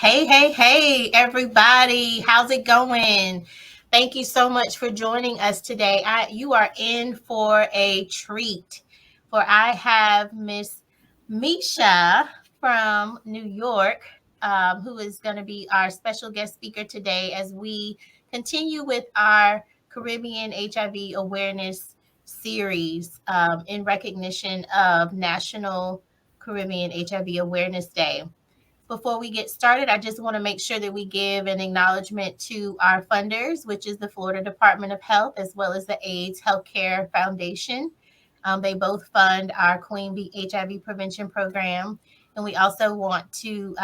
Hey, everybody. How's it going? Thank you so much for joining us today. You are in for a treat. For I have Miss Misha from New York, who is going to be our special guest speaker today as we continue with our Caribbean HIV awareness series in recognition of National Caribbean HIV Awareness Day. Before we get started, I just want to make sure that we give an acknowledgement to our funders, which is the Florida Department of Health, as well as the AIDS Healthcare Foundation. They both fund our Queen Bee HIV prevention program. And we also want to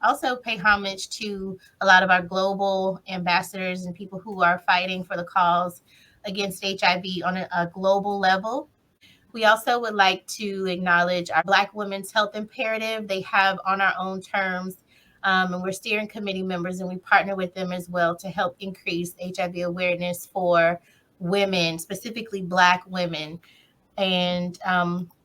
also pay homage to a lot of our global ambassadors and people who are fighting for the cause against HIV on a global level. We also would like to acknowledge our Black Women's Health Imperative. They have on our own terms, and we're steering committee members, and we partner with them as well to help increase HIV awareness for women, specifically Black women. And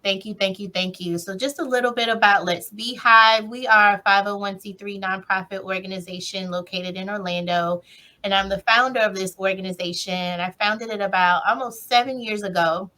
thank you. So, just a little bit about Let's Be Hive. We are a 501c3 nonprofit organization located in Orlando, and I'm the founder of this organization. I founded it about almost 7 years ago,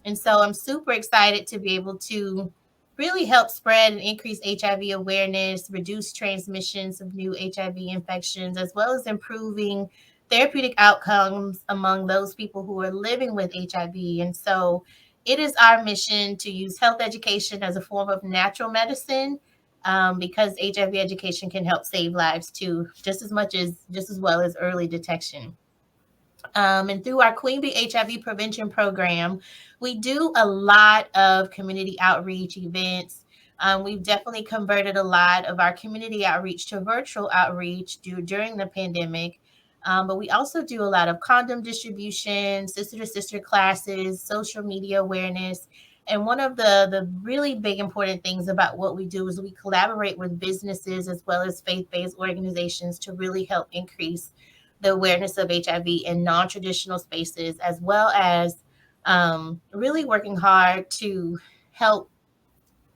and so I'm super excited to be able to really help spread and increase HIV awareness, reduce transmissions of new HIV infections, as well as improving therapeutic outcomes among those people who are living with HIV. And so it is our mission to use health education as a form of natural medicine, because HIV education can help save lives too, just as well as early detection. And through our Queen Bee HIV prevention program, we do a lot of community outreach events. We've definitely converted a lot of our community outreach to virtual outreach during the pandemic. But we also do a lot of condom distribution, sister to sister classes, social media awareness. And one of the really big important things about what we do is we collaborate with businesses as well as faith-based organizations to really help increase the awareness of HIV in non-traditional spaces, as well as really working hard to help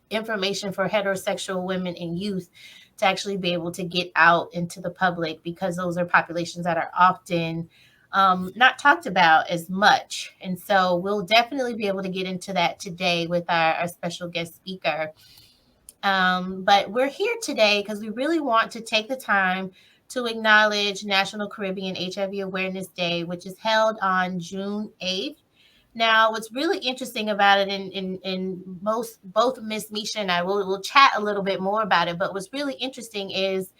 information for heterosexual women and youth to actually be able to get out into the public, because those are populations that are often not talked about as much. And so we'll definitely be able to get into that today with our special guest speaker. But we're here today because we really want to take the time to acknowledge National Caribbean HIV Awareness Day, which is held on June 8th. Now, what's really interesting about it, and both Miss Misha and I will chat a little bit more about it. But what's really interesting is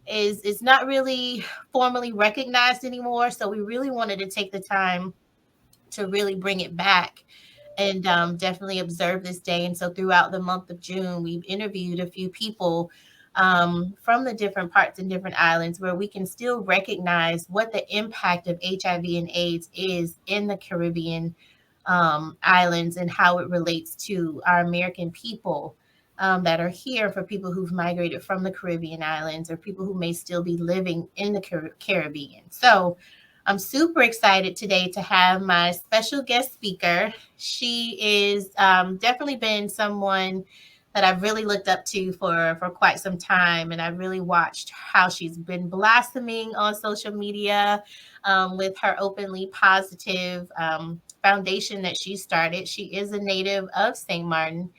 it's not really formally recognized anymore. So we really wanted to take the time to really bring it back and definitely observe this day. And so throughout the month of June, we've interviewed a few people from the different parts and different islands where we can still recognize what the impact of HIV and AIDS is in the Caribbean islands and how it relates to our American people that are here, for people who've migrated from the Caribbean islands or people who may still be living in the Caribbean. So I'm super excited today to have my special guest speaker. She is definitely been someone that I've really looked up to for quite some time. And I've really watched how she's been blossoming on social media with her openly positive foundation that she started. She is a native of St. Maarten.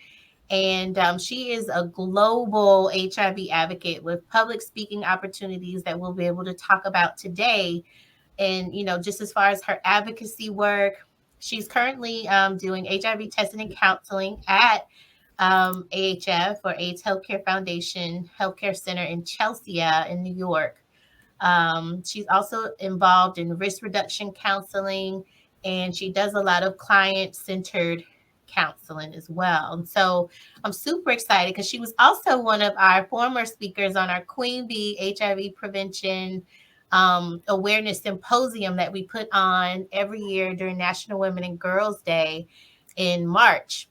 And she is a global HIV advocate with public speaking opportunities that we'll be able to talk about today. And, just as far as her advocacy work, she's currently doing HIV testing and counseling at AHF, or AIDS Healthcare Foundation Healthcare Center in Chelsea in New York. She's also involved in risk reduction counseling, and she does a lot of client-centered counseling as well. And so I'm super excited because she was also one of our former speakers on our Queen Bee HIV prevention awareness symposium that we put on every year during National Women and Girls Day in March.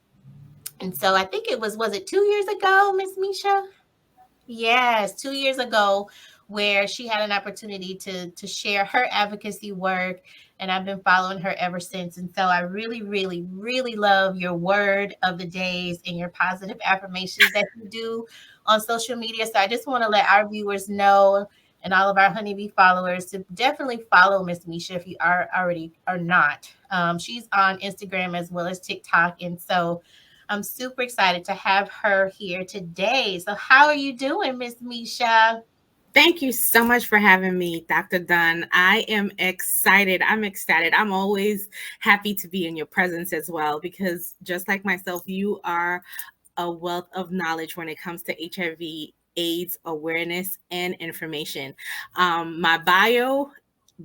And so I think was it 2 years ago, Miss Misha? Yes, 2 years ago, where she had an opportunity to share her advocacy work, and I've been following her ever since. And so I really, really, really love your word of the days and your positive affirmations that you do on social media. So I just want to let our viewers know and all of our Honeybee followers to definitely follow Miss Misha if you are already are not. She's on Instagram as well as TikTok, and so I'm super excited to have her here today. So how are you doing, Miss Misha? Thank you so much for having me, Dr. Dunn. I am excited. I'm ecstatic. I'm always happy to be in your presence as well because, just like myself, you are a wealth of knowledge when it comes to HIV, AIDS awareness, and information. My bio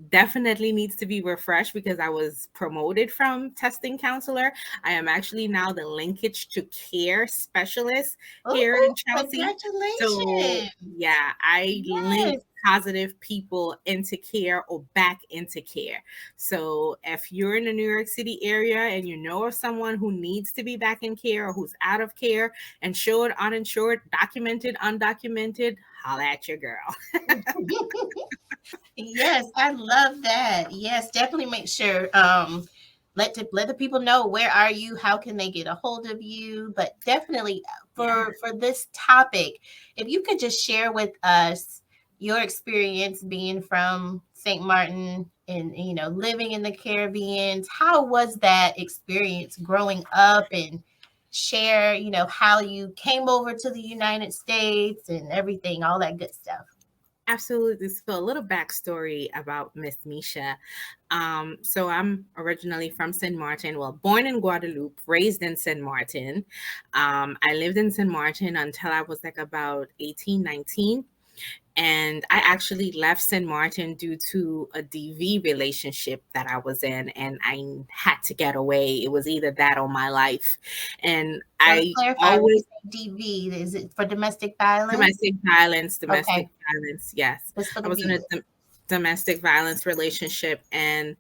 definitely needs to be refreshed because I was promoted from testing counselor. I am actually now the linkage to care specialist here Oh, in Chelsea. So, congratulations. yeah, I link Yes. positive people into care or back into care. So, if you're in the New York City area and you know of someone who needs to be back in care or who's out of care, insured, uninsured, documented, undocumented, holla at your girl. Yes, I love that. Yes, definitely make sure let the people know where are you, how can they get a hold of you, but definitely Yeah. for this topic, if you could just share with us your experience being from St. Martin and living in the Caribbean, how was that experience growing up, and share, how you came over to the United States and everything, all that good stuff. Absolutely. So, a little backstory about Miss Misha. So, I'm originally from Sint Maarten, well, born in Guadeloupe, raised in Sint Maarten. I lived in Sint Maarten until I was like about 18, 19. And I actually left Sint Maarten due to a DV relationship that I was in, and I had to get away. It was either that or my life. And So to I clarify, when you always, say DV, is it for domestic violence? domestic Okay, violence, yes. just for I the was in a viewers. domestic violence relationship, and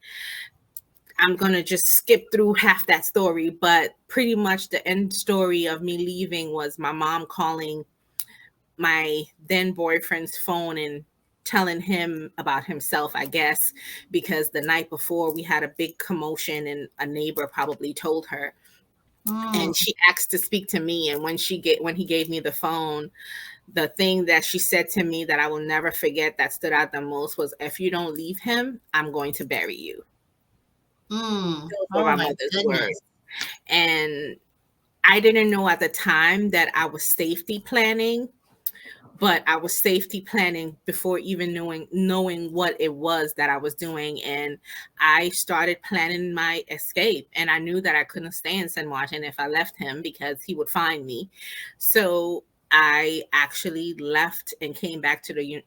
I'm going to just skip through half that story, but pretty much the end story of me leaving was my mom calling my then boyfriend's phone and telling him about himself, I guess, because the night before we had a big commotion and a neighbor probably told her. Mm, And she asked to speak to me, and when he gave me the phone, the thing that she said to me that I will never forget that stood out the most was, if you don't leave him, I'm going to bury you. mm. Those were Oh my my mother's goodness. words. And I didn't know at the time that I was safety planning, but I was safety planning before even knowing what it was that I was doing. And I started planning my escape. And I knew that I couldn't stay in San Martin if I left him because he would find me. So I actually left and came back to the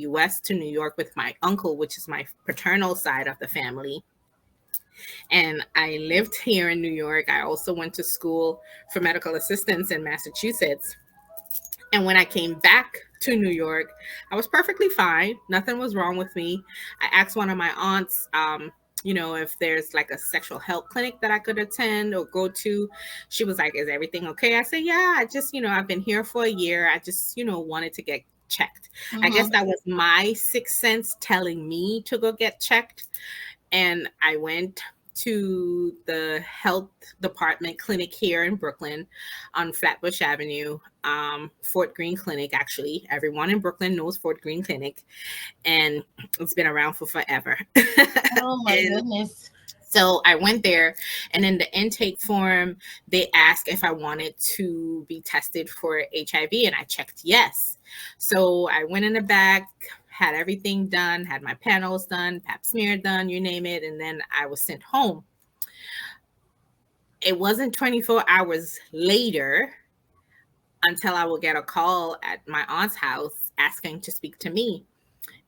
US, to New York, with my uncle, which is my paternal side of the family. And I lived here in New York. I also went to school for medical assistance in Massachusetts. And when I came back to New York, I was perfectly fine. Nothing was wrong with me. I asked one of my aunts, if there's like a sexual health clinic that I could attend or go to. She was like, "Is everything okay?" I said, "Yeah, I just, I've been here for a year. I just, wanted to get checked." I guess Mm-hmm. that was my sixth sense telling me to go get checked. And I went to the health department clinic here in Brooklyn on Flatbush Avenue, Fort Greene Clinic, actually. Everyone in Brooklyn knows Fort Greene Clinic, and it's been around for forever. Oh my And goodness. so I went there, and in the intake form, they asked if I wanted to be tested for HIV, and I checked yes. So I went in the back, had everything done, had my panels done, pap smear done, you name it, and then I was sent home. It wasn't 24 hours later until I would get a call at my aunt's house asking to speak to me.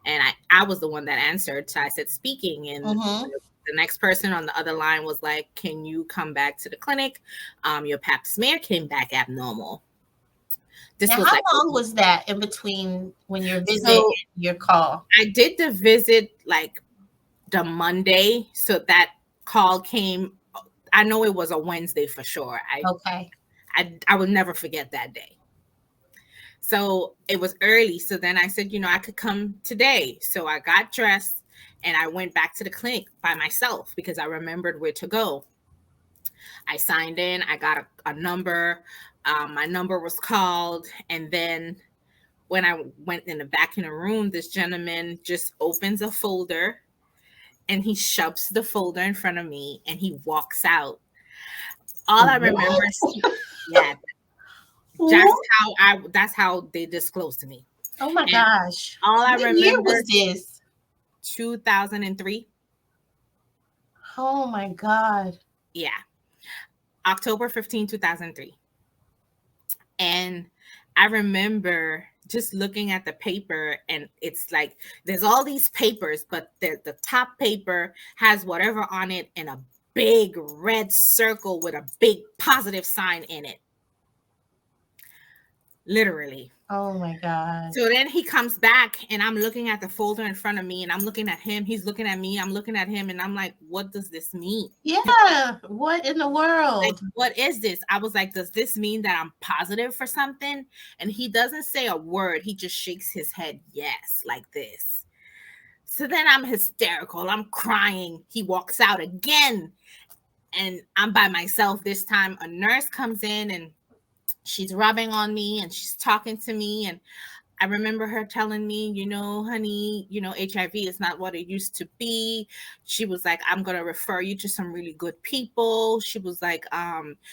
And I was the one that answered. So I said, "Speaking." And Mm-hmm. the next person on the other line was like, "Can you come back to the clinic? Your pap smear came back abnormal." This Now, was how like, long was that in between when your visit so and your call? I did the visit like the Monday. So that call came, I know it was a Wednesday for sure. Okay. I will never forget that day. So it was early. So then I said, I could come today. So I got dressed and I went back to the clinic by myself because I remembered where to go. I signed in, I got a number. My number was called. And then when I went in the back in the room, this gentleman just opens a folder and he shoves the folder in front of me and he walks out. All I remember What? is, yeah, What? that's how they disclosed to me. Oh my And gosh. all I What year remember, was this? 2003. Oh my God. Yeah. October 15, 2003. And I remember just looking at the paper, and it's like there's all these papers, but the top paper has whatever on it in a big red circle with a big positive sign in it. Literally. Oh my God. So then he comes back, and I'm looking at the folder in front of me, and I'm looking at him. He's looking at me. I'm looking at him, and I'm like, what does this mean? Yeah. What in the Like, world? what is this? I was like, does this mean that I'm positive for something? And he doesn't say a word. He just shakes his head, yes, like this. So then I'm hysterical. I'm crying. He walks out again. And I'm by myself this time. A nurse comes in and she's rubbing on me and she's talking to me. And I remember her telling me, honey, HIV is not what it used to be. She was like, I'm going to refer you to some really good people. She was like,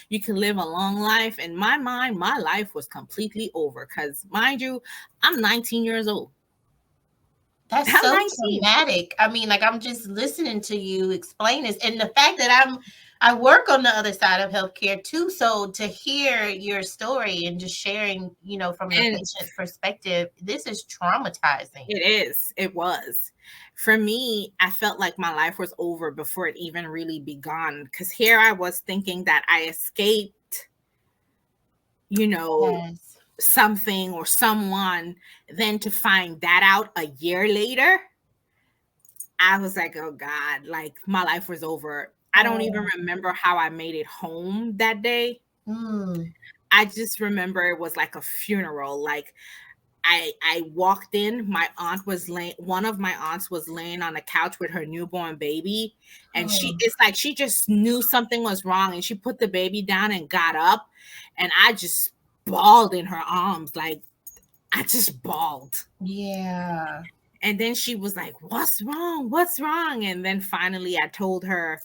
you can live a long life. In my mind, my life was completely over because, mind you, I'm 19 years old. That's I'm so 19. traumatic. I mean, like I'm just listening to you explain this, and the fact that I work on the other side of healthcare too. So to hear your story and just sharing, from the And patient's perspective, this is traumatizing. it is. It was. For me, I felt like my life was over before it even really begun. Because here I was thinking that I escaped, you know, Yes. something or someone, then to find that out a year later, I was like, oh God, like my life was over. I don't even Oh. remember how I made it home that day. Mm. I just remember it was like a funeral. Like I walked in, my aunt was laying one of my aunts was laying on the couch with her newborn baby, and Oh. it's like she just knew something was wrong and she put the baby down and got up, and I just bawled in her arms. Like I just bawled. Yeah. And then she was like, "What's wrong? What's wrong?" And then finally I told her,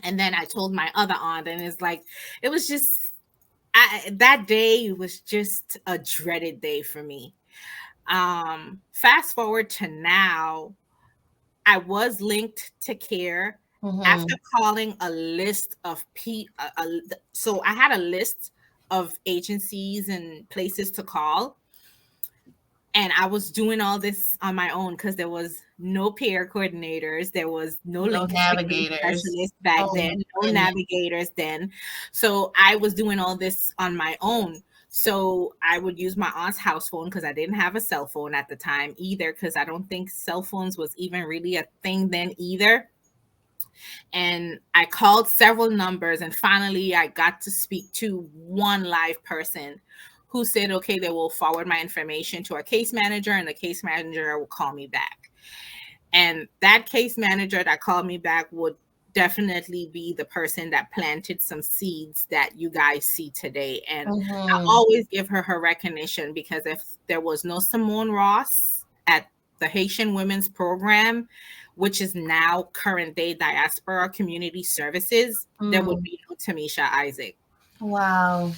and then I told my other aunt, and it's like it was just that day was just a dreaded day for me. Fast forward to now, I was linked to care Mm-hmm. after calling a list of so I had a list of agencies and places to call, and I was doing all this on my own because there was no peer coordinators, there was no No linkage to care navigators. specialists back Oh my then, no goodness. navigators then. So I was doing all this on my own. So I would use my aunt's house phone because I didn't have a cell phone at the time either, because I don't think cell phones was even really a thing then either. And I called several numbers, and finally I got to speak to one live person who said, okay, they will forward my information to a case manager and the case manager will call me back. And that case manager that called me back would definitely be the person that planted some seeds that you guys see today. And I Mm-hmm. always give her recognition, because if there was no Simone Ross at the Haitian Women's Program, which is now current day Diaspora Community Services, there would Mm. be no Thamicha Isaac. Wow.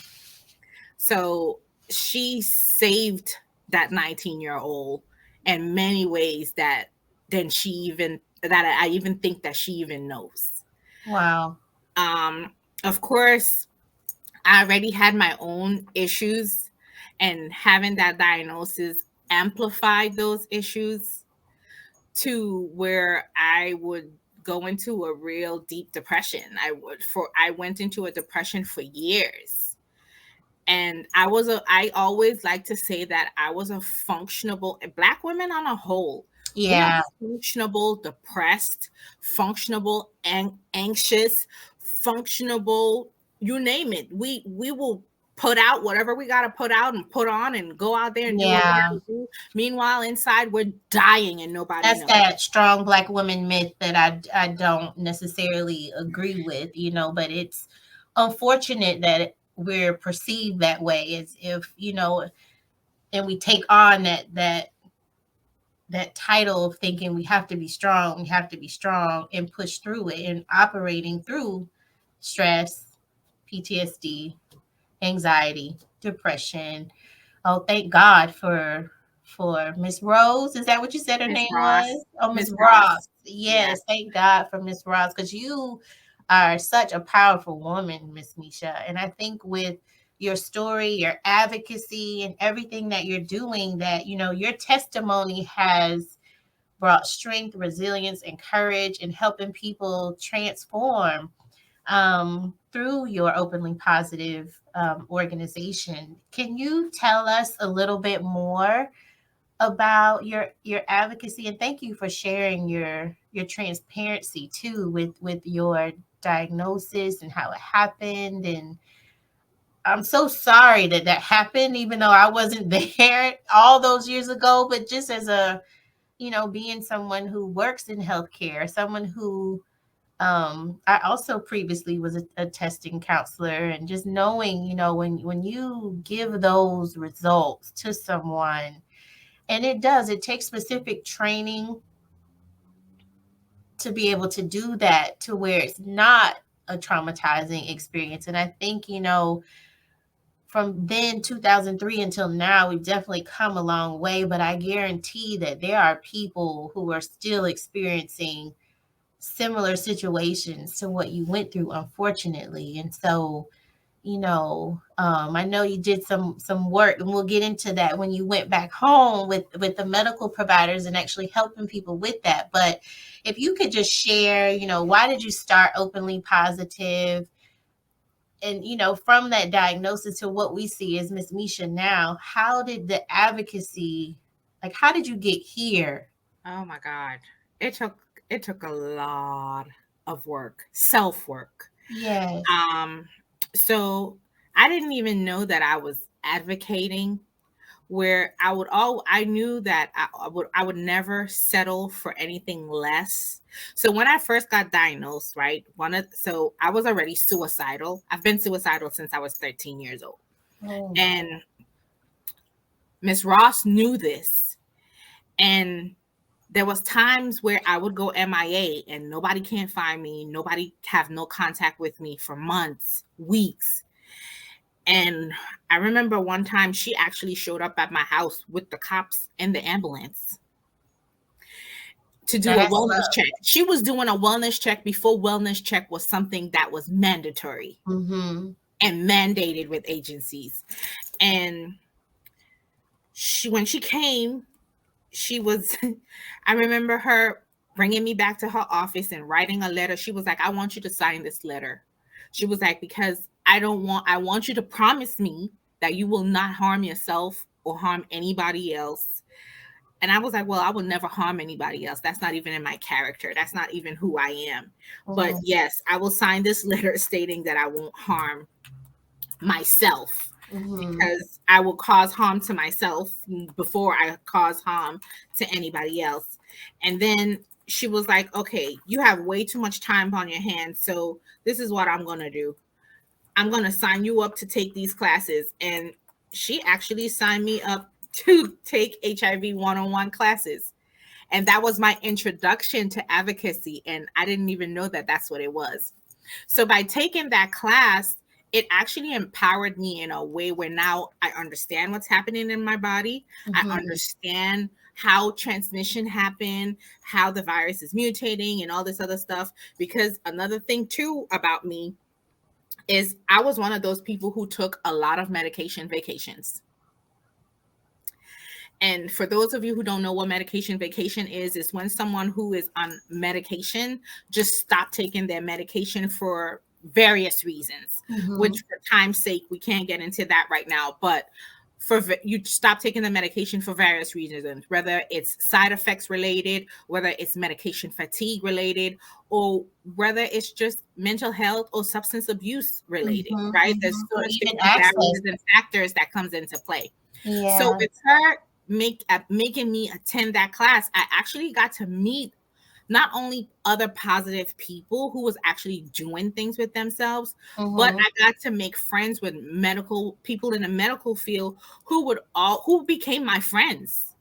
So she saved that 19-year-old in many ways that then she even that I even think that she even knows. Wow. Um, of course, I already had my own issues, and having that diagnosis amplified those issues to where I would go into a real deep depression. I went into a depression for years. And I always like to say that I was a functionable Black women on a whole. We are Yeah. functionable, depressed, functionable, anxious, functionable, you name it. We will. put out whatever we got to put out and put on and go out there and do what we Yeah. have to do. Meanwhile, inside we're dying and nobody That's knows. that strong black woman myth that I don't necessarily agree with, but it's unfortunate that we're perceived that way, as if, and we take on that title of thinking we have to be strong and push through it, and operating through stress, PTSD, anxiety, depression. Oh, thank God for Miss Rose. Is that what you said her Miss name was? Ross, Oh, Miss Miss Ross. Ross. Yes, Yes. thank God for Miss Ross, because you are such a powerful woman, Miss Misha. And I think with your story, your advocacy, and everything that you're doing, that your testimony has brought strength, resilience, and courage in helping people transform through your openly positive organization. Can you tell us a little bit more about your advocacy? And thank you for sharing your transparency too with your diagnosis and how it happened. And I'm so sorry that that happened, even though I wasn't there all those years ago. But just as a being someone who works in healthcare, someone who I also previously was a testing counselor, and just knowing, when you give those results to someone, and it takes specific training to be able to do that, to where it's not a traumatizing experience. And I think, from then 2003 until now, we've definitely come a long way, but I guarantee that there are people who are still experiencing similar situations to what you went through, unfortunately. And so, I know you did some work, and we'll get into that when you went back home with the medical providers and actually helping people with that. But if you could just share, why did you start Openly Positive? And from that diagnosis to what we see as Miss Misha now, how did the advocacy, like, how did you get here? Oh my God. It took a lot of work, self-work. Yes. Um, so I didn't even know that I was advocating, where I knew that I would never settle for anything less. So when I first got diagnosed, right, so I was already suicidal. I've been suicidal since I was 13 years old. Oh. And Miss Ross knew this. And there was times where I would go MIA and nobody can't find me. Nobody have no contact with me for months, weeks. And I remember one time she actually showed up at my house with the cops and the ambulance to Now do a that's wellness love. check. She was doing a wellness check before wellness check was something that was mandatory Mm-hmm. and mandated with agencies. And when she came, she was, I remember her bringing me back to her office and writing a letter. She was like, I want you to sign this letter. She was like, because I want you to promise me that you will not harm yourself or harm anybody else. And I was like, well, I will never harm anybody else. That's not even in my character. That's not even who I am. But Mm-hmm. yes, I will sign this letter stating that I won't harm myself, Mm-hmm. because I will cause harm to myself before I cause harm to anybody else. And then she was like, okay, you have way too much time on your hands. So this is what I'm going to do. I'm going to sign you up to take these classes. And she actually signed me up to take HIV one-on-one classes. And that was my introduction to advocacy. And I didn't even know that that's what it was. So by taking that class, it actually empowered me in a way where now I understand what's happening in my body. I Mm-hmm. understand how transmission happened, how the virus is mutating, and all this other stuff. Because another thing too about me is I was one of those people who took a lot of medication vacations. And for those of you who don't know what medication vacation is when someone who is on medication just stop taking their medication for various reasons, Mm-hmm. which for time's sake, we can't get into that right now. But you stop taking the medication for various reasons, whether it's side effects related, whether it's medication fatigue related, or whether it's just mental health or substance abuse related, right? There's so Or much even different access. barriers and factors that comes into play. So Yeah. with her making me attend that class, I actually got to meet not only other positive people who was actually doing things with themselves, but Mm-hmm. I got to make friends with medical people in the medical field who became my friends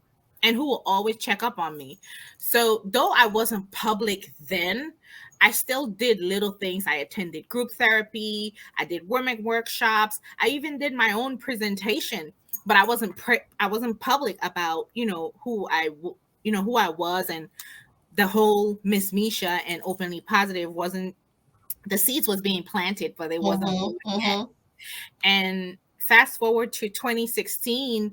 and who will always check up on me. So though I wasn't public then, I still did little things. I attended group therapy, I did women workshops, I even did my own presentation, but I wasn't public about, who I was, and the whole Miss Misha and openly positive wasn't, the seeds was being planted, but it wasn't Mm-hmm. born yet. Mm-hmm. And fast forward to 2016,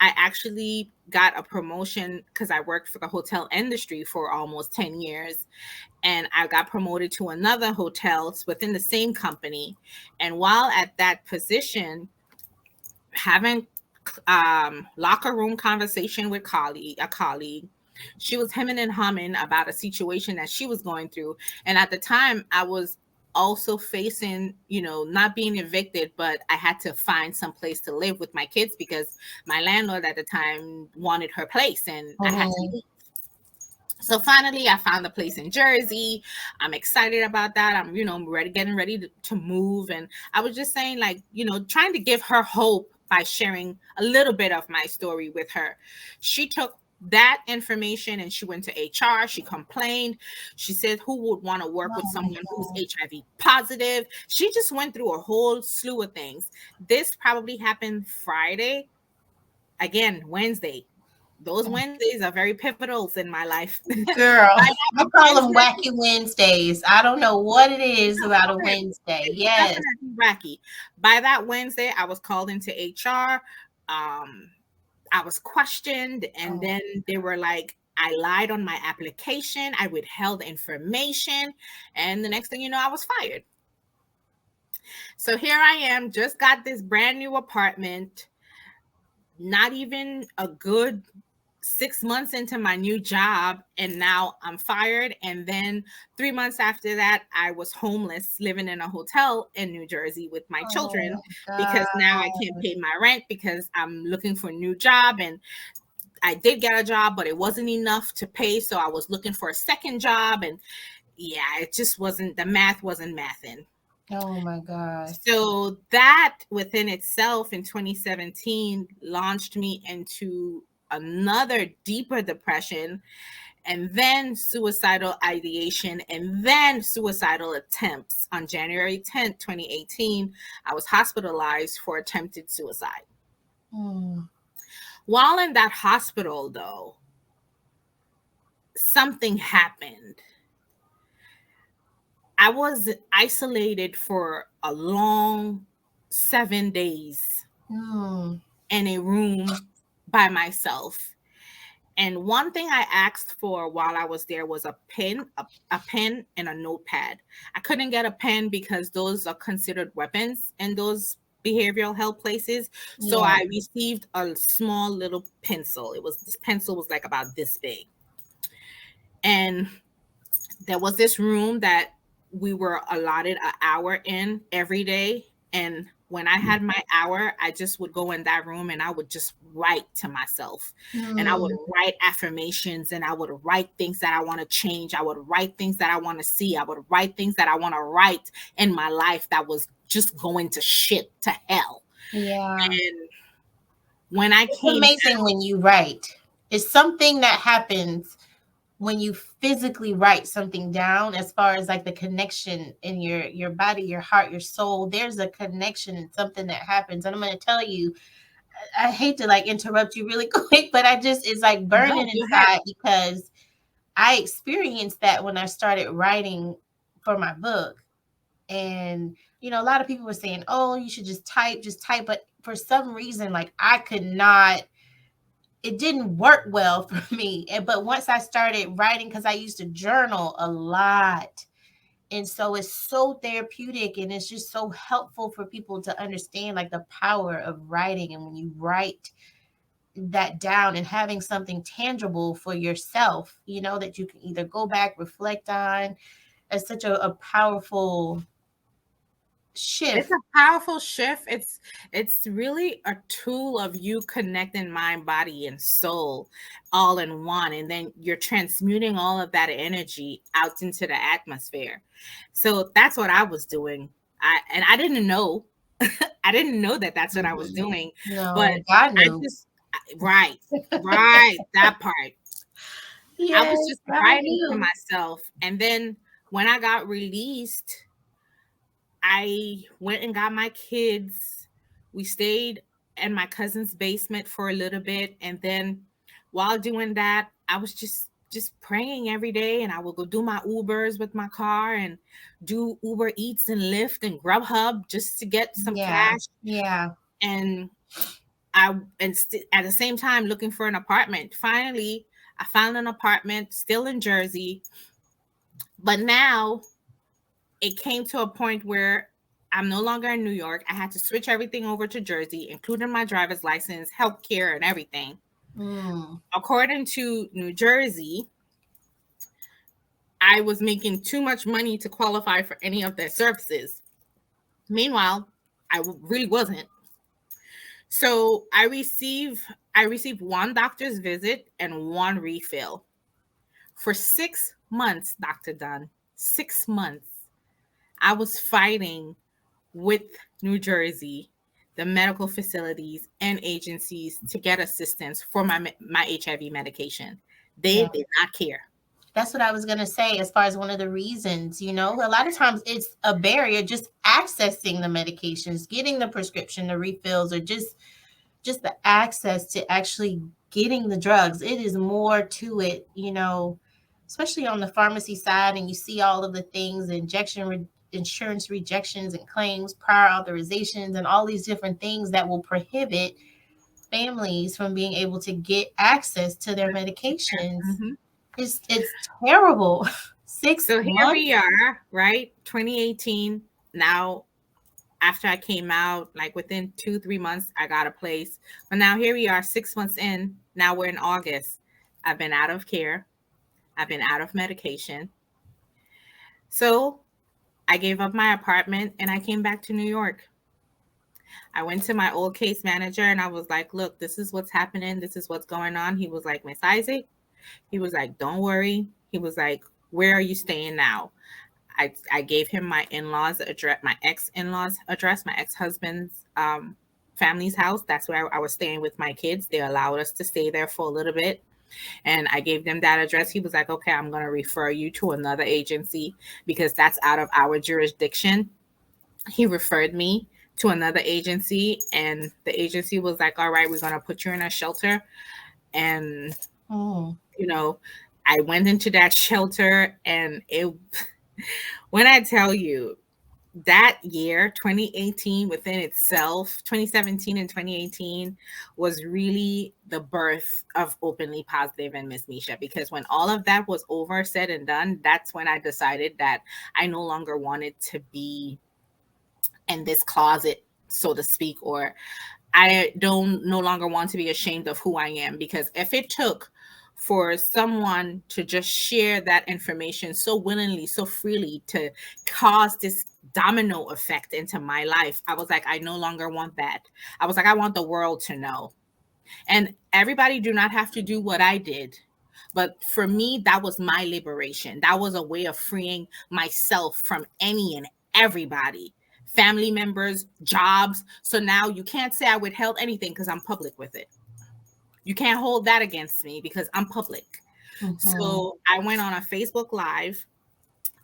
I actually got a promotion because I worked for the hotel industry for almost 10 years. And I got promoted to another hotel within the same company. And while at that position, having locker room conversation with a colleague, she was hemming and humming about a situation that she was going through. And at the time, I was also facing, not being evicted, but I had to find some place to live with my kids because my landlord at the time wanted her place and I had to Mm-hmm. leave. So finally, I found a place in Jersey. I'm excited about that. I'm, getting ready to move. And I was just saying, like, trying to give her hope by sharing a little bit of my story with her. She took that information and she went to HR. She complained. She said, who would want to work with Oh my someone who's God. HIV positive? She just went through a whole slew of things. This probably happened Friday. Again, Wednesday. Those Wednesdays are very pivotal in my life. Girl, By I that call them Wednesday, wacky Wednesdays. I don't know what it is about a Wednesday. it's Yes. definitely wacky. By that Wednesday, I was called into HR. I was questioned, and Oh. then they were like, I lied on my application, I withheld information, and the next thing you know, I was fired. So here I am, just got this brand new apartment, not even a good 6 months into my new job, and now I'm fired. And then 3 months after that, I was homeless, living in a hotel in New Jersey with my Oh children my God. because now I can't pay my rent because I'm looking for a new job. And I did get a job, but it wasn't enough to pay. So I was looking for a second job. And yeah, it just wasn't, the math wasn't mathing. Oh my gosh. So that within itself in 2017 launched me into another deeper depression, and then suicidal ideation, and then suicidal attempts. On January 10th, 2018, I was hospitalized for attempted suicide. Mm. While in that hospital, though, something happened. I was isolated for a long 7 days Mm. in a room by myself. And one thing I asked for while I was there was a pen and a notepad. I couldn't get a pen because those are considered weapons in those behavioral health places. So Yeah. I received a small little pencil. This pencil was like about this big. And there was this room that we were allotted an hour in every day. And when I had my hour, I just would go in that room and I would just write to myself. And I would Mm. write affirmations and I would write things that I want to change. I would write things that I want to see. I would write things that I want to write in my life that was just going to shit to hell. Yeah. And when I It's came amazing when you write. It's something that happens when you physically write something down, as far as like the connection in your body, your heart, your soul. There's a connection and something that happens. And I'm going to tell you, I hate to like interrupt you really quick, but I just, it's like no, burning go ahead. inside because I experienced that when I started writing for my book. And a lot of people were saying, "Oh, you should just type." But for some reason, like I could not, it didn't work well for me. But once I started writing, because I used to journal a lot, And so it's so therapeutic, and it's just so helpful for people to understand like the power of writing. And when you write that down and having something tangible for yourself, that you can either go back, reflect on, it's such a powerful It's shift. a powerful shift. It's really a tool of you connecting mind, body, and soul all in one. And then you're transmuting all of that energy out into the atmosphere. So that's what I was doing. I didn't know. I didn't know that that's what I was Mhm. doing. But No, God I knew. just right, right, that part. I Yes, was just God writing to knew. myself. And then when I got released, I went and got my kids. We stayed in my cousin's basement for a little bit, and then while doing that, I was just praying every day, and I would go do my Ubers with my car and do Uber Eats and Lyft and Grubhub just to get some Yeah, cash. yeah, And at the same time looking for an apartment. Finally, I found an apartment still in Jersey, but now it came to a point where I'm no longer in New York. I had to switch everything over to Jersey, including my driver's license, healthcare, and everything. mm, According to New Jersey, I was making too much money to qualify for any of their services. Meanwhile, really wasn't. So I received one doctor's visit and one refill for 6 months. Dr. Dunn, 6 months. I was fighting with New Jersey, the medical facilities and agencies to get assistance for my HIV medication. They yeah. did not care. That's what I was going to say as far as one of the reasons, a lot of times it's a barrier just accessing the medications, getting the prescription, the refills, or just the access to actually getting the drugs. It is more to it, especially on the pharmacy side. And you see all of the things, insurance rejections and claims, prior authorizations, and all these different things that will prohibit families from being able to get access to their medications. Mhm. It's terrible. six So here we months. are, right? 2018. Now, after I came out, like within 2, 3 months, I got a place. But now here we are, 6 months in. Now we're in August. I've been out of care. I've been out of medication. So I gave up my apartment and I came back to New York. I went to my old case manager and I was like, look, this is what's happening. This is what's going on. He was like, Miss Isaac, he was like, don't worry. He was like, where are you staying now? I gave him my in-laws address, my ex-in-laws address, my ex-husband's family's house. That's where I was staying with my kids. They allowed us to stay there for a little bit. And I gave them that address. He was like, okay, I'm going to refer you to another agency because that's out of our jurisdiction. He referred me to another agency, and the agency was like, all right, we're going to put you in a shelter. And, Mm, you know, I went into that shelter, and when I tell you, that year 2018 within itself, 2017 and 2018 was really the birth of Openly Positive and Miss Misha, because when all of that was over, said and done, that's when I decided that I no longer wanted to be in this closet, so to speak, or I don't no longer want to be ashamed of who I am. Because if it took for someone to just share that information so willingly, so freely, to cause this domino effect into my life, I was like, I no longer want that. I was like, I want the world to know. And everybody do not have to do what I did. But for me, that was my liberation. That was a way of freeing myself from any and everybody, family members, jobs. So now you can't say I withheld anything because I'm public with it. You can't hold that against me because I'm public. mhm. So I went on a Facebook Live.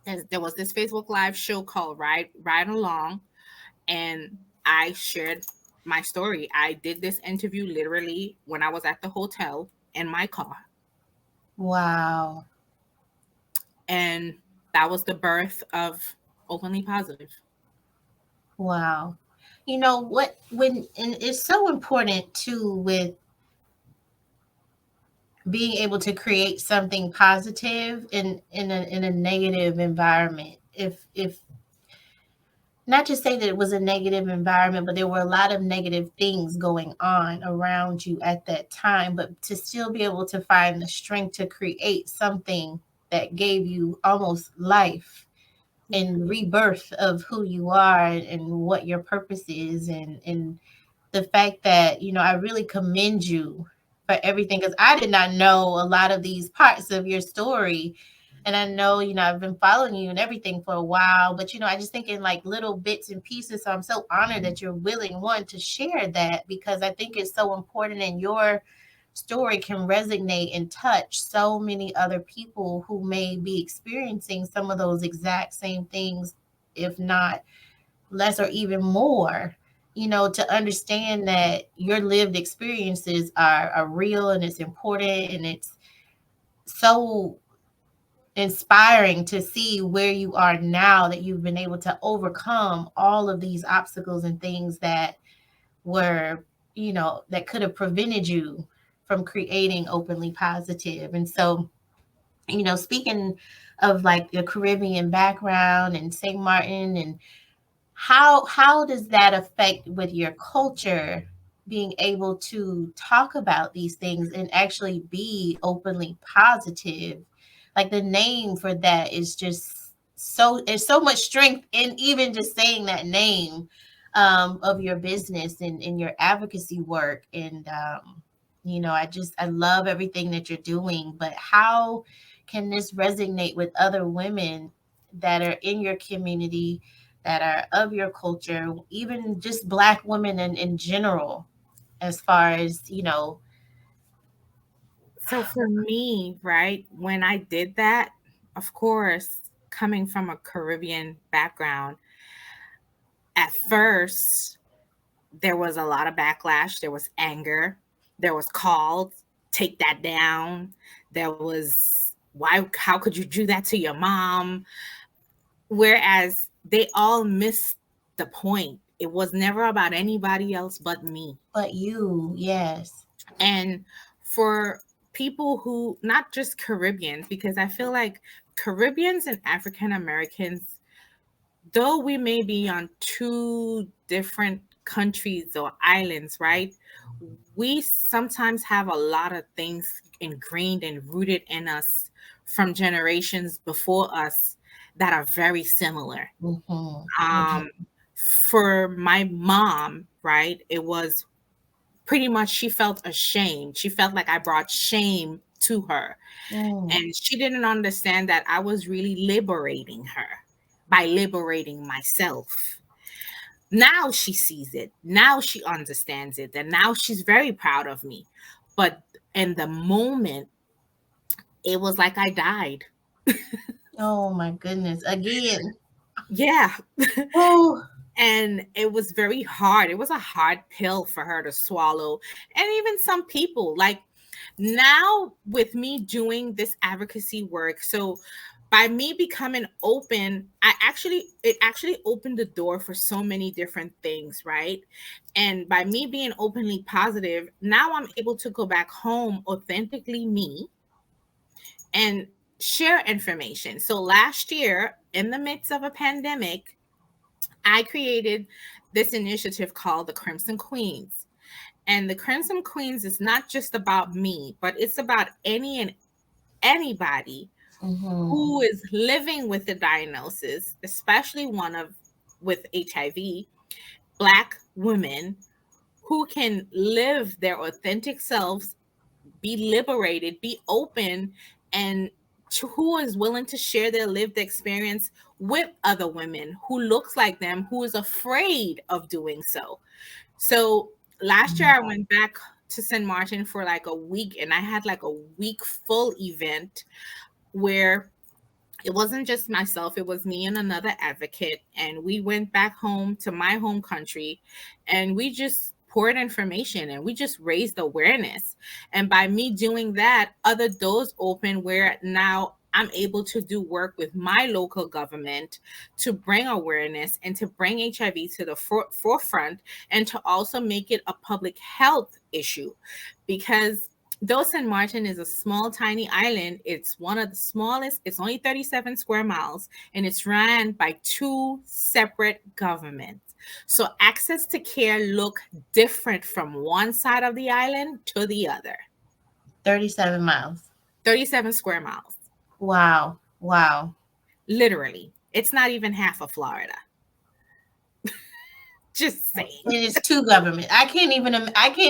There was this Facebook Live show called Ride Along, and I shared my story. I did this interview literally when I was at the hotel in my car, Wow. and that was the birth of Openly Positive. Wow. You know what? And it's so important too with being able to create something positive in a negative environment. if not to say that it was a negative environment, but there were a lot of negative things going on around you at that time, but to still be able to find the strength to create something that gave you almost life Yeah. and rebirth of who you are and what your purpose is, and the fact that, I really commend you for everything, because I did not know a lot of these parts of your story. And I know, I've been following you and everything for a while, but, I just think in like little bits and pieces. So I'm so honored that you're willing, one, to share that, because I think it's so important, and your story can resonate and touch so many other people who may be experiencing some of those exact same things, if not less or even more, to understand that your lived experiences are real, and it's important, and it's so inspiring to see where you are now, that you've been able to overcome all of these obstacles and things that were, that could have prevented you from creating openly positive. And so, speaking of like your Caribbean background and St. Martin, and how does that affect with your culture, being able to talk about these things and actually be openly positive? Like the name for that is just so, there's so much strength in even just saying that name, of your business and your advocacy work. And I love everything that you're doing, but how can this resonate with other women that are in your community, that are of your culture, even just Black women in general, as far as, So for me, right, when I did that, of course, coming from a Caribbean background, at first there was a lot of backlash, there was anger, there was calls, take that down. There was, why, how could you do that to your mom? Whereas they all missed the point. It was never about anybody else but me. but you, yes. And for people who, not just Caribbeans, because I feel like Caribbeans and African Americans, though we may be on two different countries or islands, right? We sometimes have a lot of things ingrained and rooted in us from generations before us that are very similar. Mm-hmm. Um, for my mom, right, it was pretty much she felt ashamed. She felt like I brought shame to her. Mm-hmm. And she didn't understand that I was really liberating her by liberating myself. Now she sees it. Now she understands it. And now she's very proud of me. But in the moment, it was like I died. Oh my goodness. Again. Yeah. Oh. And it was very hard. It was a hard pill for her to swallow. And even some people, like now with me doing this advocacy work, so by me becoming open, it actually opened the door for so many different things, right? And by me being openly positive, now I'm able to go back home authentically me and share information. So last year, in the midst of a pandemic, I created this initiative called the Crimson Queens. And the Crimson Queens is not just about me, but it's about any and anybody Mm-hmm. who is living with the diagnosis, especially one of with HIV, Black women who can live their authentic selves, be liberated, be open, and who is willing to share their lived experience with other women who looks like them, who is afraid of doing so. So last year I went back to St. Martin for like a week, and I had like a week full event where it wasn't just myself, it was me and another advocate. And we went back home to my home country and we just poured information and we just raised awareness. And by me doing that, other doors open where now I'm able to do work with my local government to bring awareness and to bring HIV to the forefront and to also make it a public health issue. Because Though Sint Maarten is a small, tiny island, it's one of the smallest. It's only 37 square miles, and it's ran by two separate governments. So access to care look different from one side of the island to the other. 37 miles. 37 square miles. Wow. Wow. Literally. It's not even half of Florida. Just And saying. it's two governments. I can't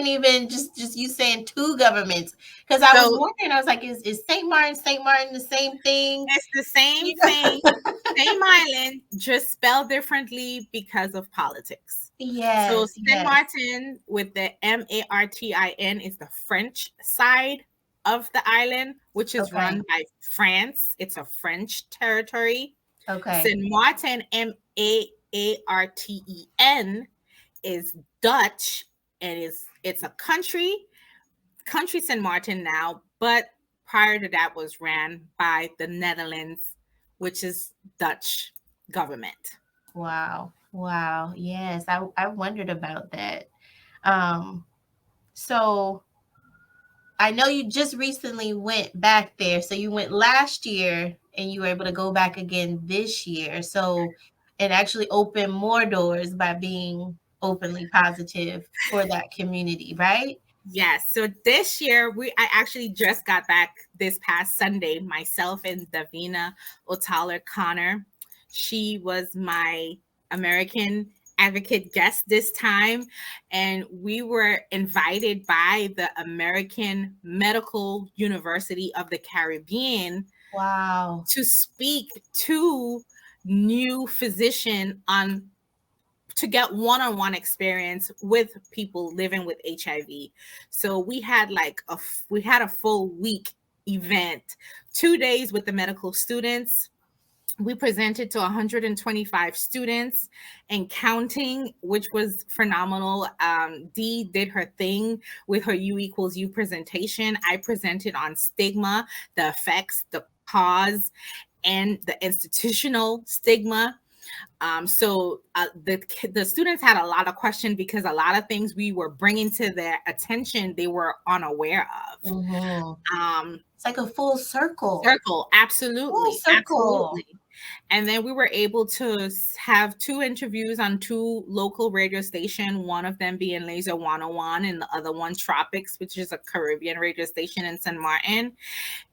even just you saying two governments, because I was So wondering. I was like, is St. Martin the same thing? it's the same thing, same island, just spelled differently because of politics. So Yes, Saint yes. Martin with the Martin is the French side of the island, which is Okay. run by France. It's a French territory. Okay. Saint Martin, Maarten, is Dutch, and it's a country Saint Martin now, but prior to that was ran by the Netherlands, which is Dutch government. Wow. Wow. Yes, I wondered about that. Um, so I know you just recently went back there. So you went last year and you were able to go back again this year. So it actually opened more doors by being openly positive for that community, right? Yes. So this year I actually just got back this past Sunday, myself and Davina O'Taller Connor. She was my American advocate guest this time, and we were invited by the American Medical University of the Caribbean Wow. to speak to new physician on to get one-on-one experience with people living with HIV. So we had a full week event, 2 days with the medical students. We presented to 125 students and counting, which was phenomenal. Dee did her thing with her U equals U presentation. I presented on stigma, the effects, the cause, and the institutional stigma. The students had a lot of questions because a lot of things we were bringing to their attention they were unaware of. Mm-hmm. Um, It's like a full circle. Circle, Full absolutely, circle. absolutely. And then we were able to have two interviews on two local radio station, one of them being Laser 101 and the other one Tropics, which is a Caribbean radio station in Sint Maarten.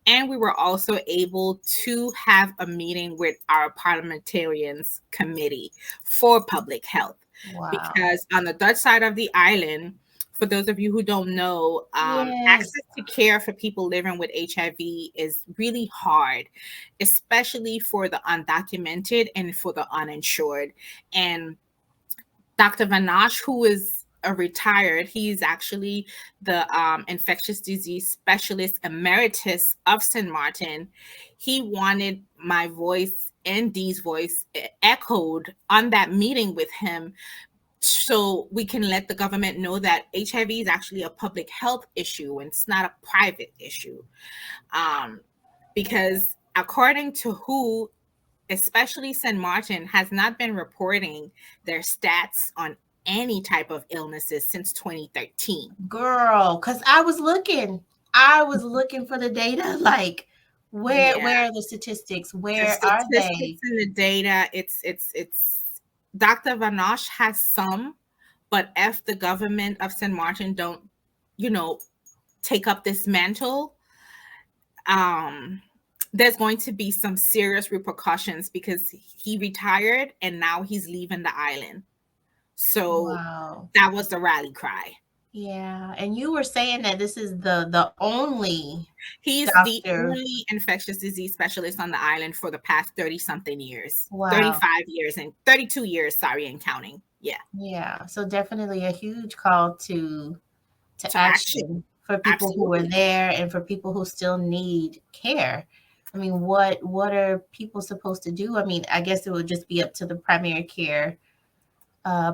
And we were also able to have a meeting with our parliamentarians committee for public health. Wow. Because on the Dutch side of the island, for those of you who don't know, Yes. access to care for people living with HIV is really hard, especially for the undocumented and for the uninsured. And Dr. Vanash, who is a retired, he's actually the infectious disease specialist emeritus of St. Maarten. He wanted my voice and Dee's voice echoed on that meeting with him so we can let the government know that HIV is actually a public health issue and it's not a private issue. Because according to WHO, especially St. Maarten, has not been reporting their stats on any type of illnesses since 2013. Girl, because I was looking for the data. Like, where Yeah, where are the statistics? the Where are statistics they? and the data, it's Dr. Vanash has some, but if the government of St. Maarten don't, you know, take up this mantle, um, there's going to be some serious repercussions because he retired and now he's leaving the island. So Wow. that was the rally cry. Yeah. And you were saying that this is the only He's the doctor. only infectious disease specialist on the island for the past 30 something years, Wow. 35 years and 32 years, sorry, and counting. Yeah. Yeah. So definitely a huge call to To action. action for people who are Absolutely. there and for people who still need care. I mean, what are people supposed to do? I mean, I guess it would just be up to the primary care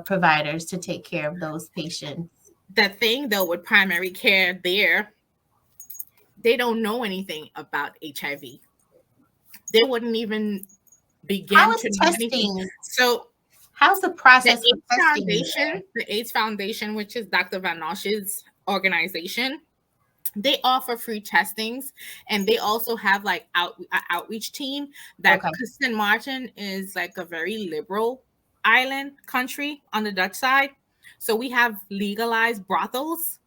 providers to take care of those patients. The thing though with primary care there, they don't know anything about HIV. They wouldn't even How begin is to know anything. testing? So How's the process for testing there? The AIDS Foundation, which is Dr. Van Nosh's organization, They offer free testings, and they also have like outreach team that, Okay. because St. Martin is like a very liberal island country on the Dutch side. So we have legalized brothels,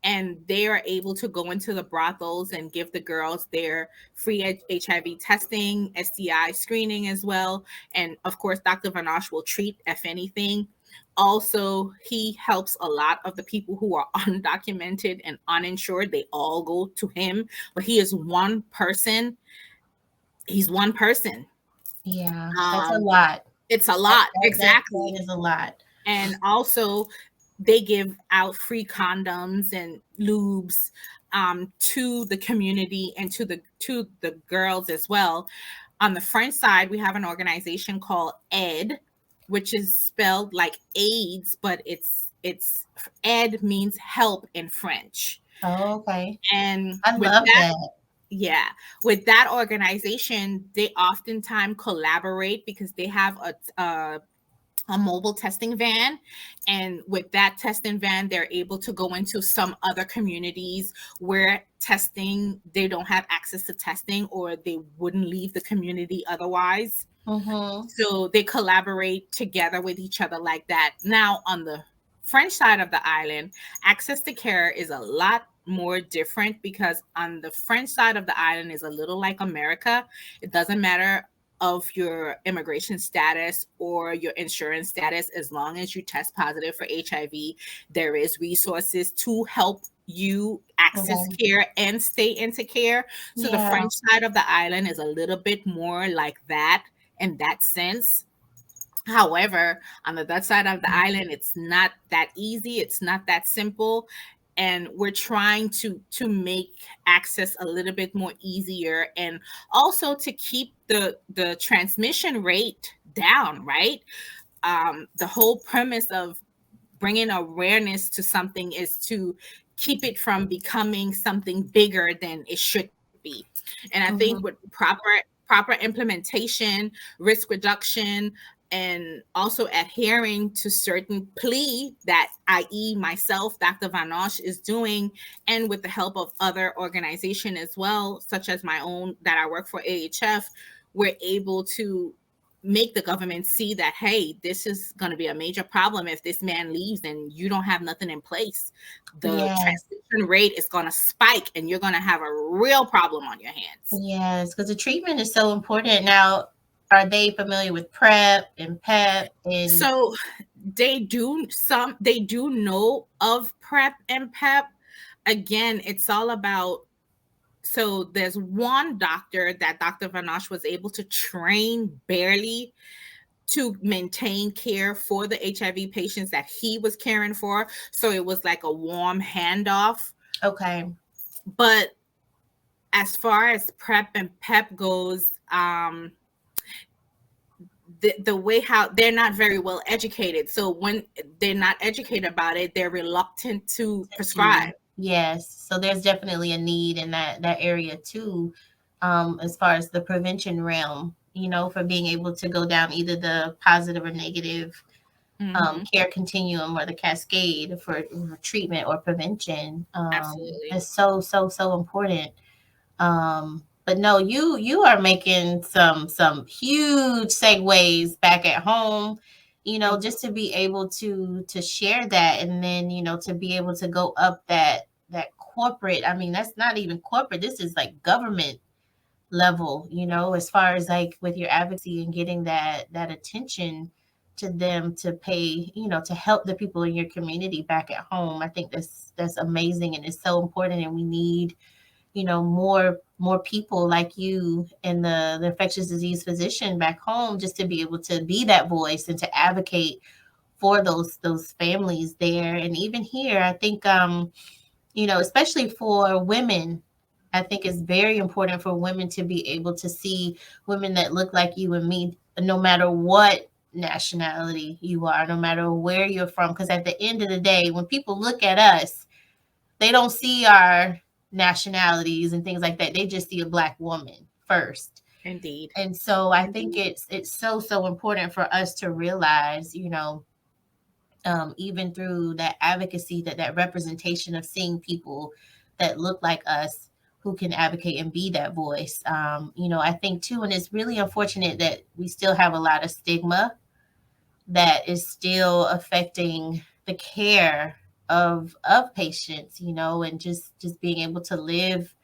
and they are able to go into the brothels and give the girls their free HIV testing, STI screening as well. And of course, Dr. Vanash will treat if anything. Also, he helps a lot of the people who are undocumented and uninsured. They all go to him, but he is one person. He's one person. Yeah, that's a Um, lot. it's a That lot, that exactly. is a lot. And also, they give out free condoms and lubes to the community and to the girls as well. On the French side, we have an organization called ed, which is spelled like AIDS, but it's ed means help in French. Oh, okay. And I with love that, that. yeah, with that organization, they oftentimes collaborate because they have a mobile testing van. And with that testing van, they're able to go into some other communities where testing, they don't have access to testing, or they wouldn't leave the community otherwise. Mm-hmm. So they collaborate together with each other like that. Now, on the French side of the island, access to care is a lot more different, because on the French side of the island is a little like America. It doesn't matter of your immigration status or your insurance status. As long as you test positive for HIV, there is resources to help you access Okay. care and stay into care. So the Yeah. French side of the island is a little bit more like that in that sense. However, on the Dutch side of the island, it's not that easy. It's not that simple. And we're trying to make access a little bit more easier, and also to keep the transmission rate down, right? The whole premise of bringing awareness to something is to keep it from becoming something bigger than it should be. And I think with Mm-hmm. proper implementation, risk reduction, and also adhering to certain plea that, i.e., myself, Dr. Vanosh, is doing, and with the help of other organization as well, such as my own that I work for, AHF, we're able to make the government see that, hey, this is going to be a major problem if this man leaves and you don't have nothing in place. The Yes. transmission rate is going to spike, and you're going to have a real problem on your hands. Yes, because the treatment is so important. Now, are they familiar with PrEP and PEP and So they do know of prep and pep. Again, it's all about, so there's one doctor that Dr. Vanash was able to train barely to maintain care for the HIV patients that he was caring for. So it was like a warm handoff. okay. But as far as prep and pep goes, the way how they're not very well educated. So when they're not educated about it, they're reluctant to To prescribe. yes. So there's definitely a need in that area too, as far as the prevention realm, for being able to go down either the positive or negative Hmm. care continuum or the cascade for treatment or prevention. Absolutely. Is so so so important. But no, you are making some huge segues back at home, Thank you. just to be able to share that, and then to be able to go up that corporate. I mean, that's not even corporate. This is like government level, as far as like with your advocacy and getting that attention to them to pay, to help the people in your community back at home. I think that's amazing and it's so important, and we need more people like you and the infectious disease physician back home, just to be able to be that voice and to advocate for those families there. And even here, I think especially for women, I think it's very important for women to be able to see women that look like you and me, no matter what nationality you are, no matter where you're from, because at the end of the day, when people look at us, they don't see our nationalities and things like that. They just see a black woman first. Indeed. And so I think Indeed. it's so so important for us to realize, even through that advocacy, that representation of seeing people that look like us who can advocate and be that voice. I think too, and it's really unfortunate that we still have a lot of stigma that is still affecting the care of patients, and just being able to live,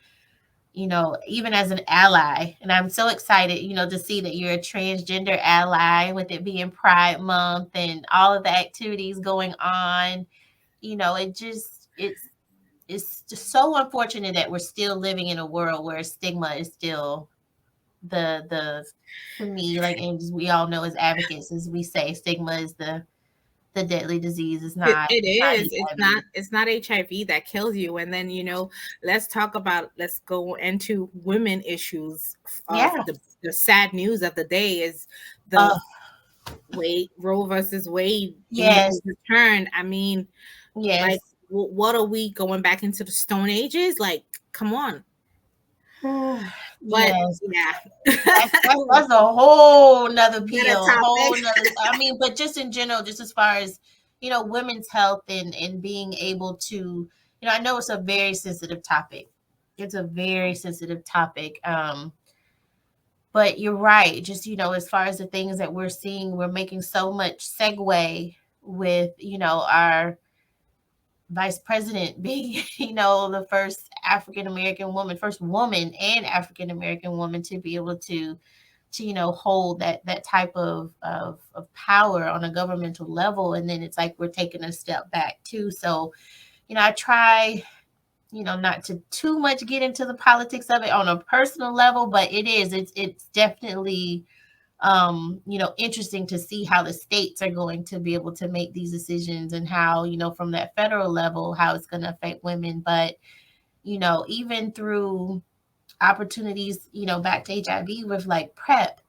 even as an ally. And I'm so excited, to see that you're a transgender ally with it being Pride Month and all of the activities going on. It's just so unfortunate that we're still living in a world where stigma is still the to me, like, and we all know as advocates, as we say, stigma is the deadly disease. Is not It not is. HIV. It's not HIV that kills you. And then, let's go into women issues of Yeah. the sad news of the day is the Uh, Roe versus Wade being yes. overturned. I mean, like, Yes. what are we going back into the Stone Ages? Like, come on. But Yes. yeah, That's a whole nother better pill, topic. whole nother. I mean, but just in general, just as far as women's health and being able to, I know it's a very sensitive topic. It's a very sensitive topic. But you're right. Just as far as the things that we're seeing, we're making so much segue with our vice president being the first African American woman, first woman and African American woman to be able to hold that type of power on a governmental level. And then it's like we're taking a step back too. So I try not to too much get into the politics of it on a personal level, but it's definitely interesting to see how the states are going to be able to make these decisions, and how from that federal level how it's going to affect women. But even through opportunities, back to HIV with like PrEP,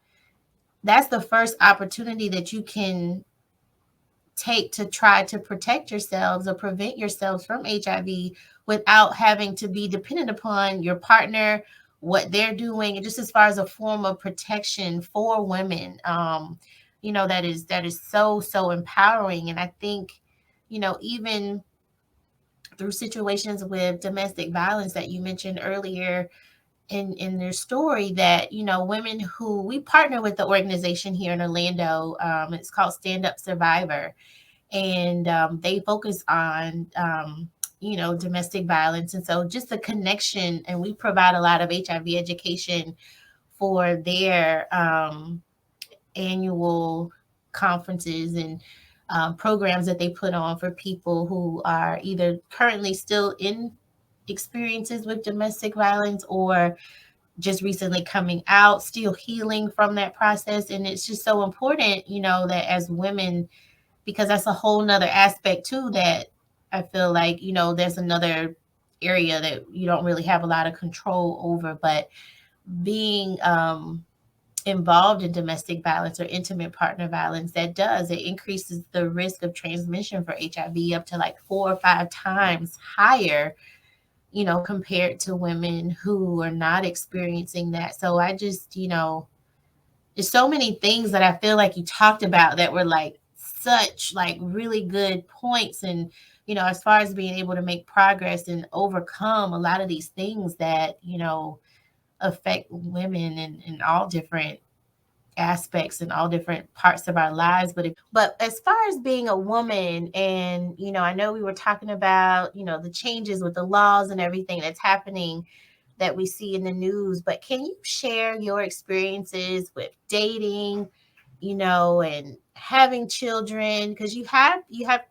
that's the first opportunity that you can take to try to protect yourselves or prevent yourselves from HIV without having to be dependent upon your partner, what they're doing, and just as far as a form of protection for women. That is so empowering. And I think, even through situations with domestic violence that you mentioned earlier in their story, that women who we partner with, the organization here in Orlando, it's called Stand Up Survivor, and they focus on domestic violence. And so just a connection, and we provide a lot of HIV education for their annual conferences and programs that they put on for people who are either currently still in experiences with domestic violence, or just recently coming out, still healing from that process. And it's just so important, that as women, because that's a whole nother aspect too, that I feel like, there's another area that you don't really have a lot of control over. But being involved in domestic violence or intimate partner violence, it increases the risk of transmission for HIV up to like 4 or 5 times higher, compared to women who are not experiencing that. So I just, there's so many things that I feel like you talked about that were like such like really good points. And as far as being able to make progress and overcome a lot of these things that affect women in all different aspects and all different parts of our lives. But as far as being a woman, and I know we were talking about the changes with the laws and everything that's happening that we see in the news, but can you share your experiences with dating, and having children? Because you have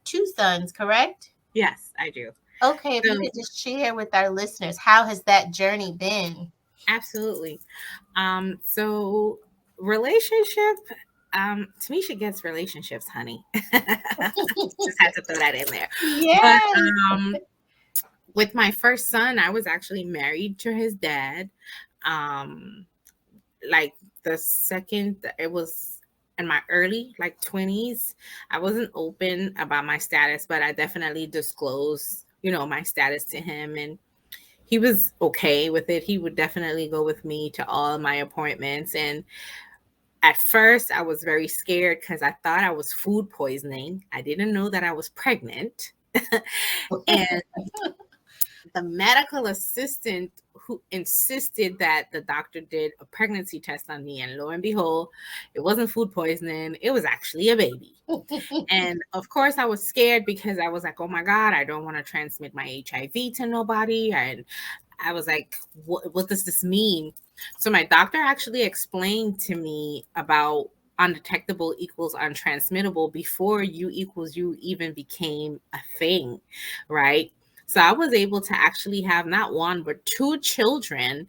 2 sons, correct? Yes, I do. Okay, if you So could just share with our listeners, how has that journey been? absolutely. So relationship, Tamisha gets relationships, honey. Just had to throw that in there. But Yes. with my first son, I was actually married to his dad. Um, like the second it was in my early like 20s, I wasn't open about my status, but I definitely disclosed, my status to him, and he was okay with it. He would definitely go with me to all my appointments. And at first, I was very scared because I thought I was food poisoning. I didn't know that I was pregnant. And the medical assistant who insisted that the doctor did a pregnancy test on me, and lo and behold, it wasn't food poisoning, it was actually a baby. And of course I was scared because I was like, oh my God, I don't want to transmit my HIV to nobody. And I was like, what does this mean? So my doctor actually explained to me about undetectable equals untransmittable before U equals U even became a thing, right? So I was able to actually have not one, but two children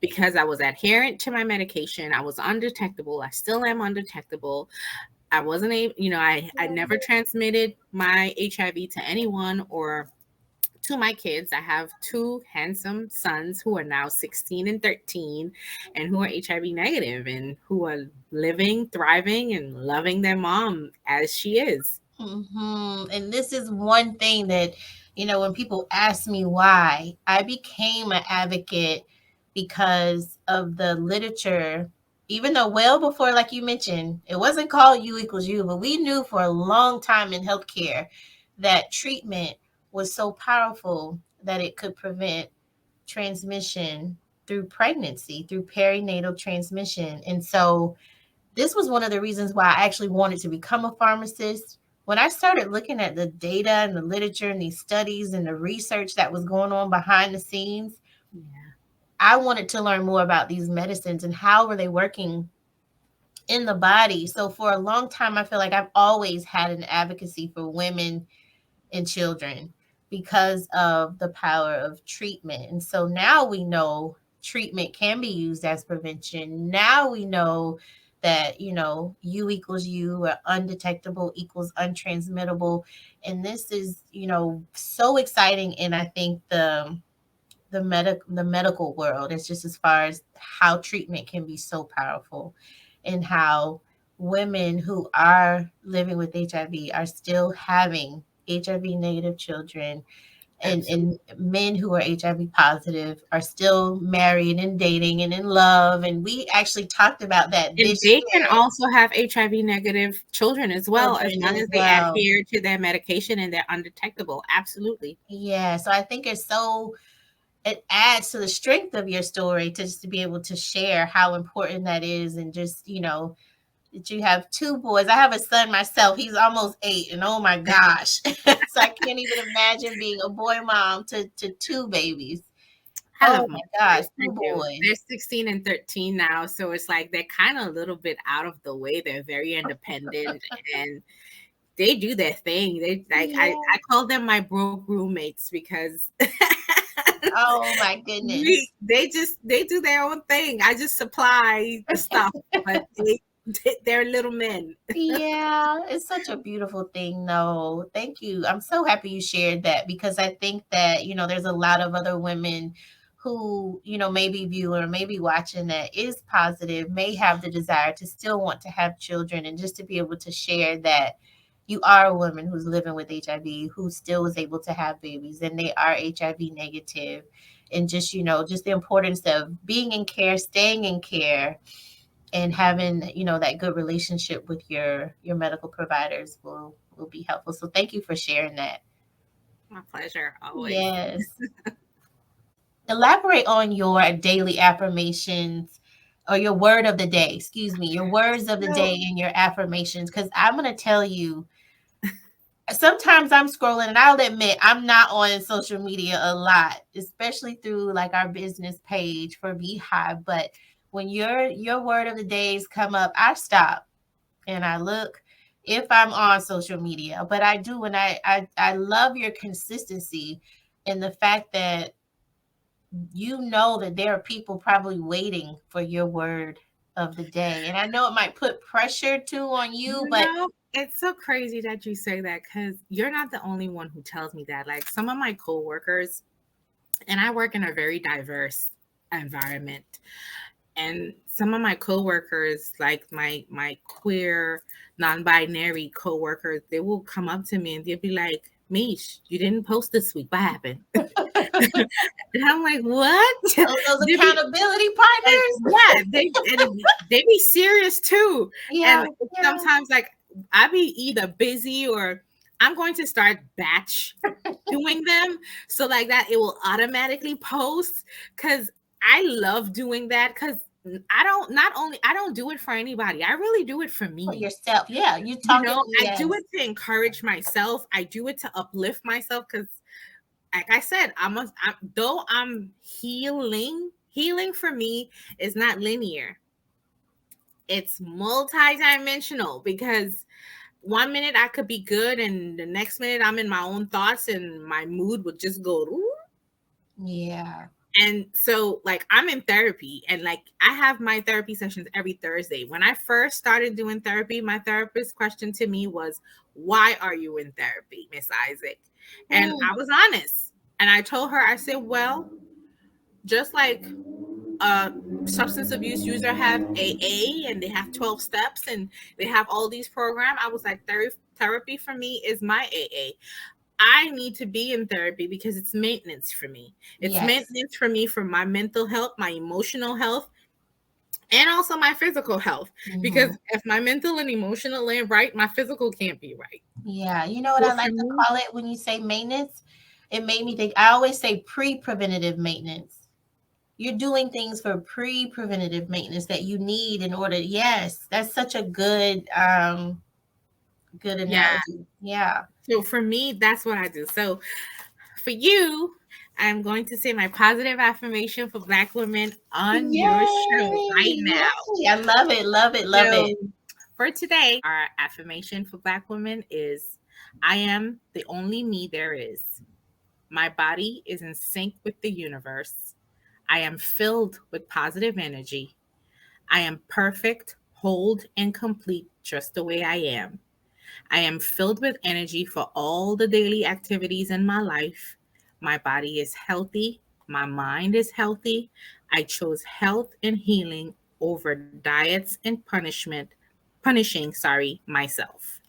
because I was adherent to my medication. I was undetectable. I still am undetectable. I wasn't able, I never transmitted my HIV to anyone or to my kids. I have two handsome sons who are now 16 and 13 and who are HIV negative and who are living, thriving, and loving their mom as she is. And this is one thing that, when people ask me why, I became an advocate because of the literature, even though well before, like you mentioned, it wasn't called U equals U, but we knew for a long time in healthcare that treatment was so powerful that it could prevent transmission through pregnancy, through perinatal transmission. And so this was one of the reasons why I actually wanted to become a pharmacist. When I started looking at the data and the literature and these studies and the research that was going on behind the scenes, Yeah, I wanted to learn more about these medicines and how were they working in the body. So for a long time, I feel like I've always had an advocacy for women and children because of the power of treatment. And so now we know treatment can be used as prevention. Now we know that, U equals U or undetectable equals untransmittable. And this is, so exciting. And I think the medical world is just as far as how treatment can be so powerful and how women who are living with HIV are still having HIV negative children, and absolutely. men who are HIV positive are still married and dating and in love. And we actually talked about that And this they can year, also have HIV negative children as well, as children long as as they well. adhere to their medication and they're undetectable. Absolutely. Yeah, so I think it adds to the strength of your story to just to be able to share how important that is, and just that you have two boys. I have a son myself. He's almost 8, and oh my gosh. So I can't even imagine being a boy mom to two babies. I Oh love my my gosh, boys. I two do. They're boys. 16 and 13 now, so it's like they're kind of a little bit out of the way. They're very independent and they do their thing. They like Yeah. I call them my broke roommates because Oh my goodness. they do their own thing. I just supply the stuff, but they're little men. Yeah, it's such a beautiful thing, though. Thank you. I'm so happy you shared that because I think that, there's a lot of other women who, may be viewing or maybe watching that is positive, may have the desire to still want to have children, and just to be able to share that you are a woman who's living with HIV, who still is able to have babies, and they are HIV negative. And just, just the importance of being in care, staying in care, and having that good relationship with your medical providers will be helpful. So thank you for sharing that. My pleasure, always. Yes, elaborate on your daily affirmations, or your word of the day, excuse me, your words of the day So and your affirmations, because I'm going to tell you, sometimes I'm scrolling, and I'll admit I'm not on social media a lot, especially through like our business page for Beehive. But when your word of the days come up, I stop and I look if I'm on social media. But I do, and I love your consistency and the fact that that there are people probably waiting for your word of the day. And I know it might put pressure too on you, but it's so crazy that you say that because you're not the only one who tells me that. Like some of my coworkers, and I work in a very diverse environment, and some of my coworkers, like my queer, non-binary coworkers, they will come up to me and they'll be like, "Mish, you didn't post this week. What happened?" And I'm like, "What?" those They be accountability and partners. yeah, they be serious too. Yeah, And yeah. sometimes like I be either busy or I'm going to start batch doing them so like that it will automatically post, because I love doing that, because I don't do it for anybody. I really do it for For me. yourself. Yeah, you You talking, know, I do yes. it to encourage myself. I do it to uplift myself, because like I said, though I'm healing for me is not linear. It's multidimensional, because one minute I could be good and the next minute I'm in my own thoughts and my mood would just go "Ooh." Yeah. And so like I'm in therapy, and like I have my therapy sessions every Thursday. When I first started doing therapy, my therapist question to me was, "Why are you in therapy, Miss Isaac?" And Mm, I was honest. And I told her, I said, "Well, just like a substance abuse user have AA and they have 12 steps and they have all these programs." I was like, therapy for me is my AA. I need to be in therapy because it's maintenance for me. It's yes. maintenance for me for my mental health, my emotional health, and also my physical health. Hmm. Because if my mental and emotional ain't right, my physical can't be right. Yeah. You know what So I for like to me, call it when you say maintenance? It made me think, I always say pre-preventative maintenance. You're doing things for pre-preventative maintenance that you need in order. Yes, that's such a good yeah. analogy. Yeah. So for me, that's what I do. So for you, I'm going to say my positive affirmation for Black women on your show right Yay! now. Yay! I love it, love it, love So it. for today, our affirmation for Black women is, I am the only me there is. My body is in sync with the universe. I am filled with positive energy. I am perfect, whole, and complete just the way I am. I am filled with energy for all the daily activities in my life. My body is healthy. My mind is healthy. I chose health and healing over diets and punishing, myself.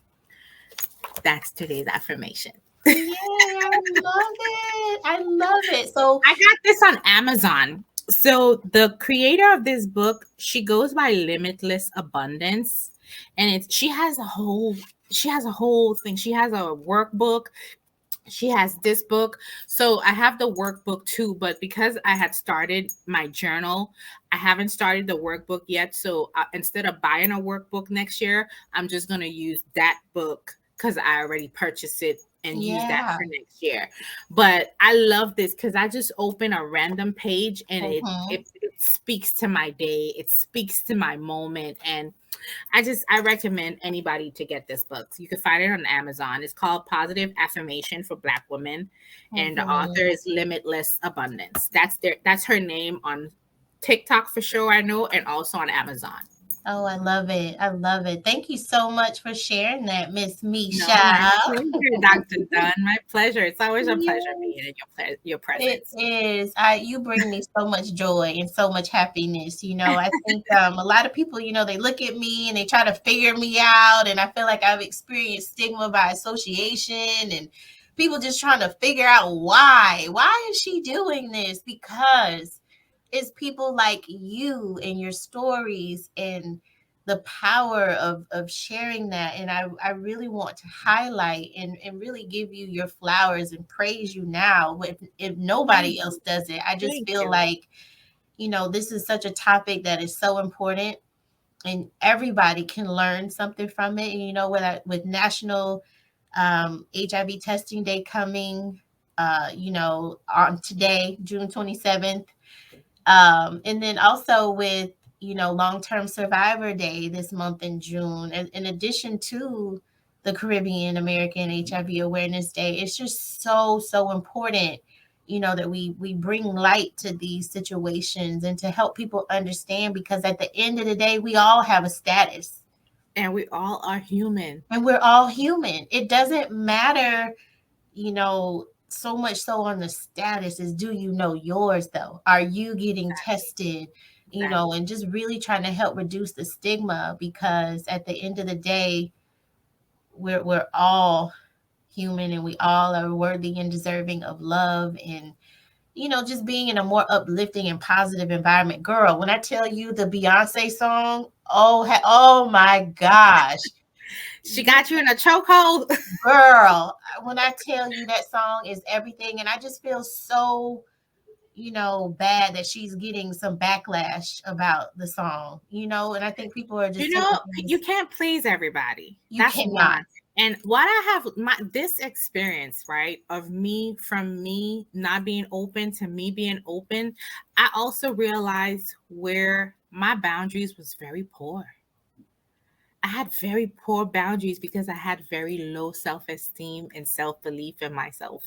That's today's affirmation. Yay! I love it. I love it. So, I got this on Amazon. So the creator of this book, she goes by Limitless Abundance, and it's she has a whole thing. She has a workbook. She has this book. So I have the workbook too, but because I had started my journal, I haven't started the workbook yet. So instead of buying a workbook next year, I'm just going to use that book because I already purchased it and use that yeah. for next year. But I love this because I just open a random page and Mhm. it speaks to my day, it speaks to my moment, and I recommend anybody to get this book. You can find it on Amazon. It's called Positive Affirmation for Black Women, and the author Mhm. is Limitless Abundance. That's her name on TikTok for sure, I know, and also on Amazon. Oh, I love it. I love it. Thank you so much for sharing that, Miss No, Misha. my pleasure, Dr. Dunn. My pleasure. It's always a pleasure Yes. being in your It presence. is. You bring me so much joy and so much happiness. I think a lot of people, they look at me and they try to figure me out, and I feel like I've experienced stigma by association and people just trying to figure out why. Why is she doing this? Because it's people like you and your stories and the power of sharing that. And I really want to highlight and really give you your flowers and praise you now. If Thank nobody else you. does it, I just Thank feel you. like, this is such a topic that is so important and everybody can learn something from it. And with National HIV Testing Day coming, on today, June 27th, and then also with Long Term Survivor Day this month in June, in addition to the Caribbean American HIV Awareness Day. It's just so important, that we bring light to these situations and to help people understand, because at the end of the day, we all have a status And we all are human. and we're all human. It doesn't matter, so much so on the status is, do you know yours though? Are you getting Exactly. tested? Exactly. And just really trying to help reduce the stigma, because at the end of the day, we're all human and we all are worthy and deserving of love and just being in a more uplifting and positive environment. Girl, when I tell you the Beyonce song, oh my gosh. She got you in a chokehold. Girl, when I tell you that song is everything, and I just feel so, bad that she's getting some backlash about the song, and I think people are You just taking know, you things, can't please everybody. you That's cannot. one. And what I have my this experience, right, of me from me not being open to me being open, I also realized where my boundaries was very poor. I had very poor boundaries because I had very low self esteem and self belief in myself.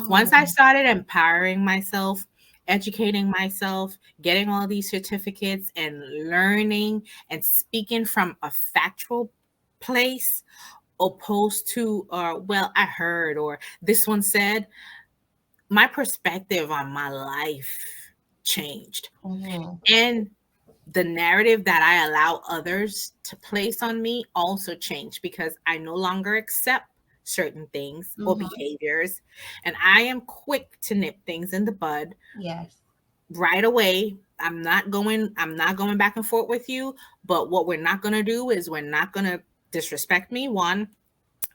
Once I Mm, started empowering myself, educating myself, getting all these certificates, and learning and speaking from a factual place, opposed to, well, I heard, or this one said, my perspective on my life changed. mhm, And the narrative that I allow others to place on me also changed because I no longer accept certain things or mhm, behaviors. And I am quick to nip things in the bud yes, right away. I'm not going back and forth with you, but what we're not going to do is we're not going to disrespect me, one,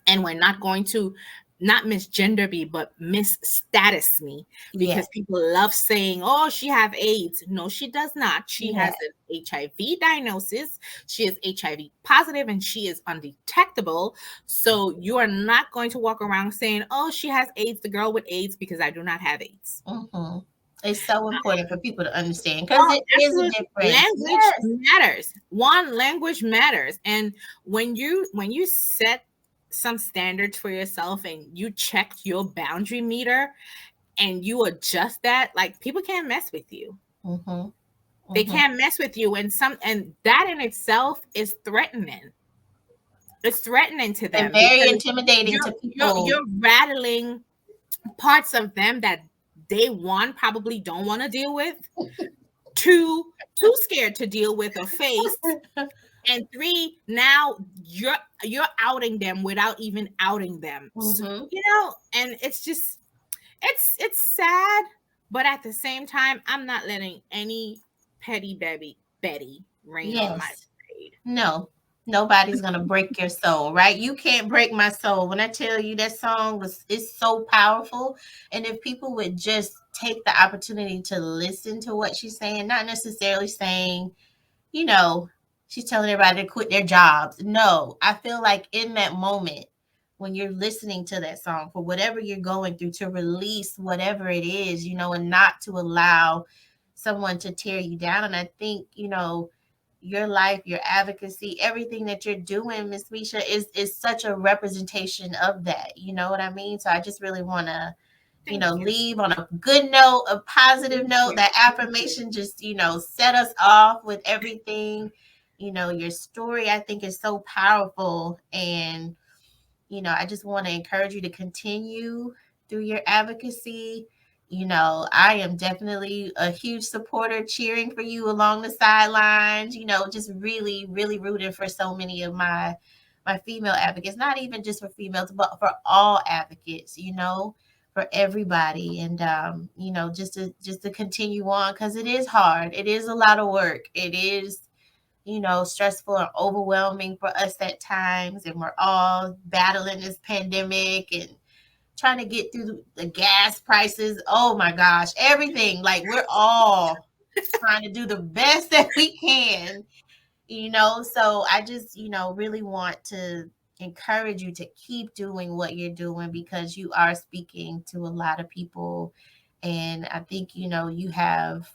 and we're not going to not misgender me but misstatus me, yes, because people love saying, oh, she have AIDS. No, she does not. She has yes, an HIV diagnosis. She is HIV positive and she is undetectable. So you are not going to walk around saying, oh, she has AIDS, the girl with AIDS, because I do not have AIDS. mhm. It's so important for people to understand because Oh, it is a absolutely. difference. Language Yes. matters. One, language matters. And when you set some standards for yourself and you check your boundary meter and you adjust that, like, people can't mess with you. Mhm, They mhm. can't mess with you. And that in itself is threatening. It's threatening to And them very because intimidating you're to you're people. you're rattling parts of them that they, one, probably don't want to deal with, two, too scared to deal with or face, and three, now you're outing them without even outing them. So, Mhm. and it's just, it's sad, but at the same time, I'm not letting any petty baby Betty rain on my Yes. parade. No, nobody's gonna break your soul, right? You can't break my soul. When I tell you that song was is so powerful, and if people would just take the opportunity to listen to what she's saying, not necessarily saying, you know, she's telling everybody to quit their jobs. No, I feel like in that moment when you're listening to that song for whatever you're going through, to release whatever it is, and not to allow someone to tear you down. And I think, your life, your advocacy, everything that you're doing, Miss Misha, is such a representation of that. You know what I mean? So I just really want to, Thank you. leave on a good note, a positive Thank note. you. That Thank you. affirmation just, set us off with everything. Your story, I think, is so powerful. And I just want to encourage you to continue through your advocacy. I am definitely a huge supporter, cheering for you along the sidelines, just really, really rooting for so many of my female advocates, not even just for females, but for all advocates, for everybody. And just to continue on, because it is hard. It is a lot of work. It is stressful and overwhelming for us at times. And we're all battling this pandemic and trying to get through the gas prices. Oh my gosh, everything. Like, we're all trying to do the best that we can, So I just, really want to encourage you to keep doing what you're doing, because you are speaking to a lot of people. And I think, you have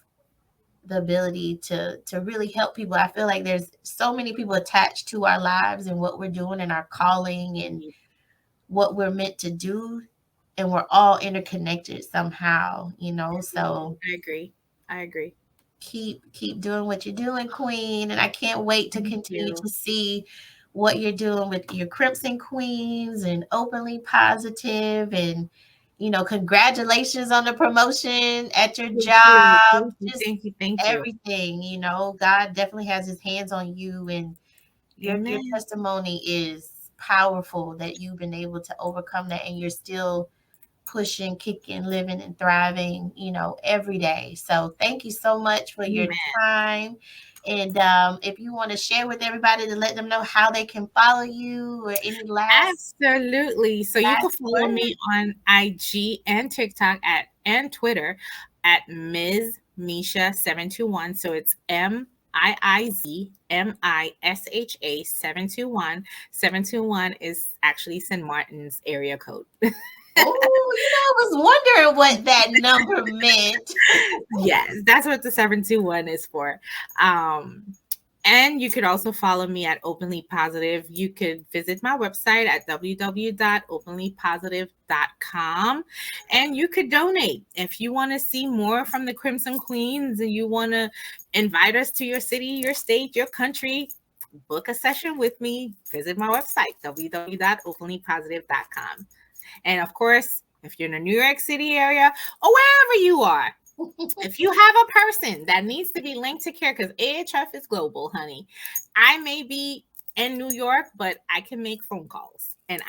the ability to really help people. I feel like there's so many people attached to our lives and what we're doing and our calling and what we're meant to do, and we're all interconnected somehow, so I agree. I agree. keep doing what you're doing, Queen. And I can't wait to Thank continue you. to see what you're doing with your Crimson Queens and Openly Positive. And congratulations on the promotion at your Thank you. job. Thank you. Just Thank you. Thank you. everything, God definitely has his hands on you. And your Amen. testimony is powerful, that you've been able to overcome that, and you're still pushing, kicking, living, and thriving, every day. So thank you so much for your Amen. time. And if you want to share with everybody to let them know how they can follow you or any Absolutely. So you can last follow word. me on IG and TikTok and Twitter at Ms. Misha 721. So it's MIIZMISHA 721. 721 is actually St. Martin's area code. Oh, I was wondering what that number meant. Yes, that's what the 721 is for. Um, and you could also follow me at Openly Positive. You could visit my website at www.openlypositive.com and you could donate. If you want to see more from the Crimson Queens and you want to invite us to your city, your state, your country, book a session with me. Visit my website, www.openlypositive.com. And of course, if you're in the New York City area or wherever you are, if you have a person that needs to be linked to care, because AHF is global, honey, I may be in New York, but I can make phone calls and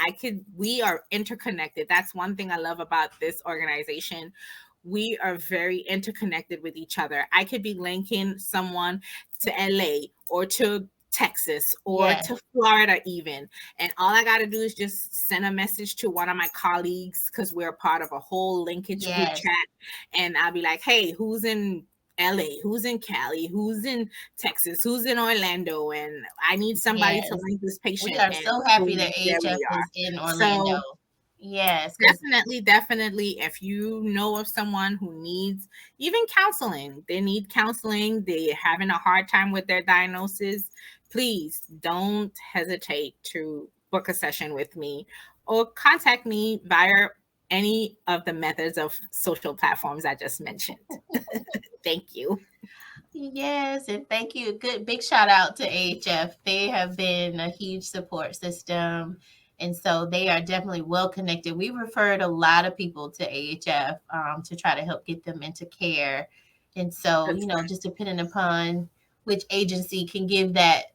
we are interconnected. That's one thing I love about this organization. We are very interconnected with each other. I could be linking someone to LA or to Texas or Yes, to Florida, even. And all I got to do is just send a message to one of my colleagues because we're part of a whole linkage group yes, chat, and I'll be like, hey, who's in LA? Who's in Cali? Who's in Texas? Who's in Orlando? And I need somebody to yes. link this We patient. are And so happy that boom, there AHF we are. is in Orlando. So Yes, because definitely, if you know of someone who needs even counseling, they need counseling, they're having a hard time with their diagnosis, please don't hesitate to book a session with me or contact me via any of the methods of social platforms I just mentioned. Thank you. yes, and thank you. Good big shout out to AHF. They have been a huge support system. And so they are definitely well connected. We referred a lot of people to AHF to try to help get them into care. And so, That's right. just depending upon which agency can give that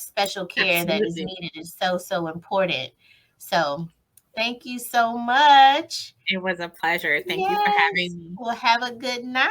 special care that is Absolutely. needed is so, so important. So thank you so much. It was a pleasure. Thank you for Yes. having me. Well, have a good night.